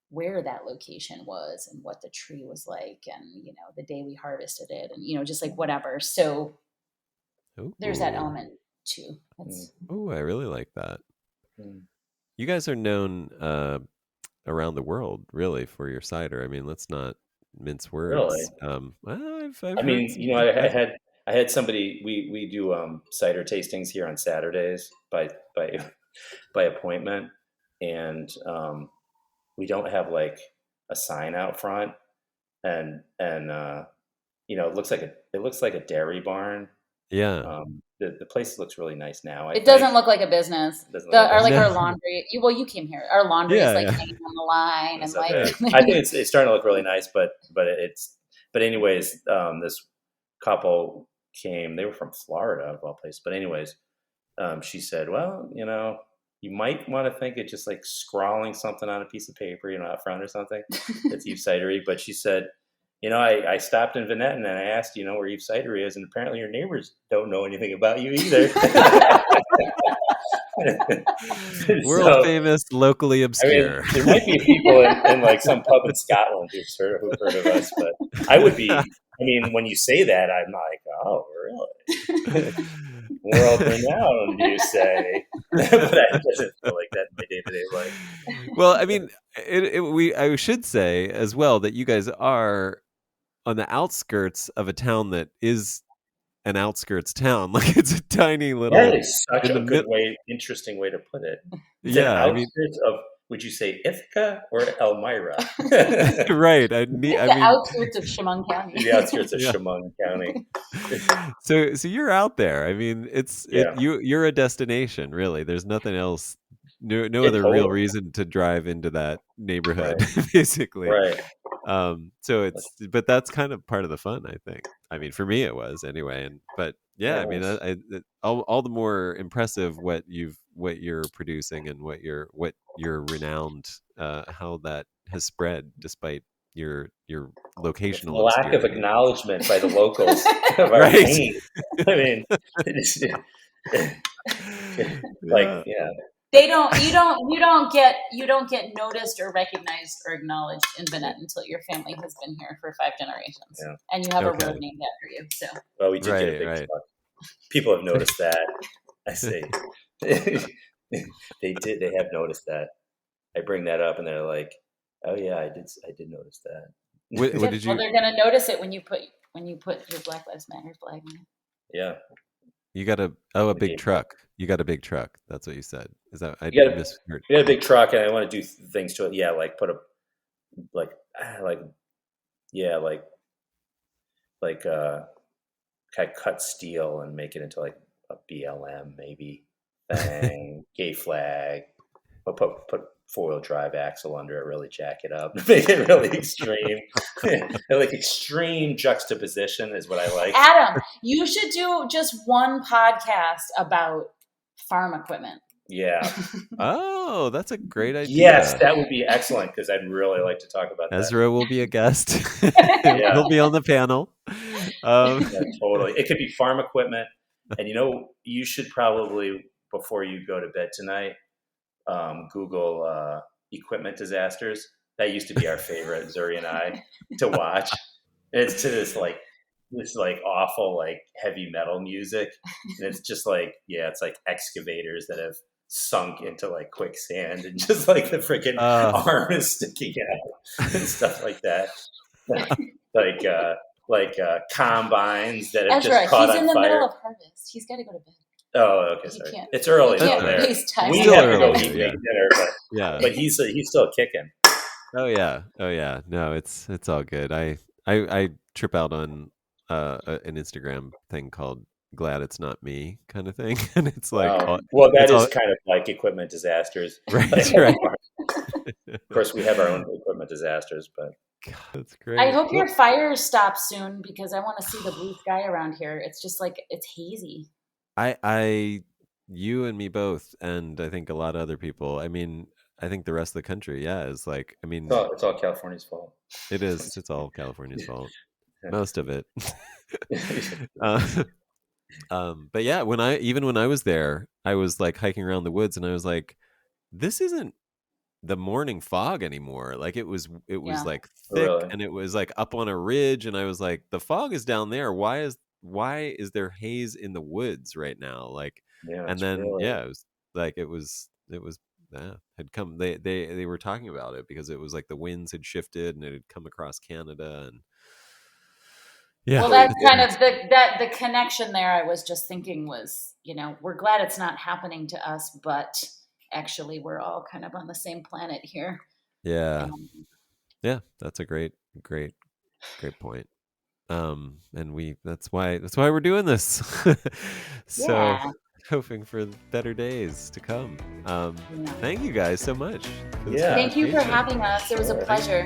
Speaker 4: where that location was and what the tree was like, and the day we harvested it, and just like whatever. So there's that element too.
Speaker 2: I really like that. You guys are known around the world, really, for your cider. I mean, let's not mince words.
Speaker 3: Really? I had somebody. We do cider tastings here on Saturdays by appointment, and we don't have like a sign out front, and it looks like a dairy barn.
Speaker 2: Yeah.
Speaker 3: The place looks really nice now.
Speaker 4: It doesn't look like a business. Our laundry. You came here. Our laundry is like hanging on the line, and like
Speaker 3: I think it's starting to look really nice. But anyways, this couple came. They were from Florida, of all places. But anyways, she said, "Well, you might want to think of just like scrawling something on a piece of paper, out front or something. It's Eve Cidery." But she said, I stopped in Vinette and I asked, where Eve Cidery is, and apparently your neighbors don't know anything about you either.
Speaker 2: World famous, locally obscure.
Speaker 3: There might be people in like some pub in Scotland who've heard of us, but I would be. When you say that, I'm like, oh, really? World renowned, you say? But I doesn't feel like that in my day-to-day life.
Speaker 2: Well, I should say as well that you guys are on the outskirts of a town that is an outskirts town. Like it's a tiny little.
Speaker 3: That is such a good interesting way to put it. It's outskirts of. Would you say Ithaca or Elmira?
Speaker 2: Right.
Speaker 4: Outskirts of Chemung County.
Speaker 3: The outskirts of Chemung County.
Speaker 2: So you're out there. You're a destination, really. There's nothing else. No other real reason to drive into that neighborhood, basically.
Speaker 3: Right.
Speaker 2: So but that's kind of part of the fun, I think. I mean, for me it was anyway. But yeah, I mean, all the more impressive what you're producing and what you're renowned, how that has spread despite your
Speaker 3: It's the
Speaker 2: locational
Speaker 3: lack of
Speaker 2: obscurity.
Speaker 3: acknowledgement by the locals of our
Speaker 2: Right.
Speaker 3: pain. I mean, like, yeah.
Speaker 4: You don't get noticed or recognized or acknowledged in Bennett until your family has been here for 5 generations, and you have a road named after you. So,
Speaker 3: well, we did get a big truck. People have noticed that. I say they have noticed that. I bring that up, and they're like, "Oh yeah, I did notice that."
Speaker 2: What did you?
Speaker 4: Well, they're gonna notice it when you put your Black Lives Matter flag on it.
Speaker 3: Yeah.
Speaker 2: You got a big truck. You got a big truck. That's what you said. Is that I misheard?
Speaker 3: We got a big truck, and I want to do things to it. Yeah, like put kind of cut steel and make it into like a BLM, maybe thing, gay flag. But put 4-wheel drive axle under it, really jack it up, make it really extreme. Like extreme juxtaposition is what I like.
Speaker 4: Adam, you should do just one podcast about farm equipment.
Speaker 3: Yeah.
Speaker 2: Oh, that's a great idea.
Speaker 3: Yes, that would be excellent because I'd really like to talk about that.
Speaker 2: Ezra will be a guest. He'll be on the panel.
Speaker 3: Yeah, totally. It could be farm equipment. And you should probably, before you go to bed tonight, Google equipment disasters. That used to be our favorite, Zuri and I, to watch. And it's to this awful heavy metal music, and it's just it's like excavators that have sunk into quicksand, and just the freaking arm is sticking out and stuff like that. Combines that have
Speaker 4: Ezra,
Speaker 3: just caught on fire.
Speaker 4: He's in the middle of harvest. He's got to go to bed.
Speaker 3: Oh, okay, sorry. It's early over there. We have to go eat dinner, but he's still kicking.
Speaker 2: Oh yeah. No, it's all good. I trip out on an Instagram thing called "Glad It's Not Me" kind of thing, and it's like,
Speaker 3: that is kind of like equipment disasters,
Speaker 2: right?
Speaker 3: Of course, we have our own equipment disasters, but
Speaker 2: God, that's great.
Speaker 4: I hope your fires stop soon because I want to see the blue sky around here. It's just it's hazy.
Speaker 2: You and me both, and I think a lot of other people. I mean, I think the rest of the country, is
Speaker 3: it's all California's fault.
Speaker 2: It is. It's all California's fault. Most of it. But yeah, when I was there, I was hiking around the woods, and I was like, this isn't the morning fog anymore. It was thick, really? And it was up on a ridge, and I was like, the fog is down there. Why is there haze in the woods right now? And then it was had come. They were talking about it because it was the winds had shifted and it had come across Canada, and
Speaker 4: well, that's kind of the connection there. I was just thinking was, we're glad it's not happening to us, but actually we're all kind of on the same planet here.
Speaker 2: Yeah. That's a great point. And that's why we're doing this. So hoping for better days to come. Thank you guys so much.
Speaker 4: Thank you for having us. It was a pleasure.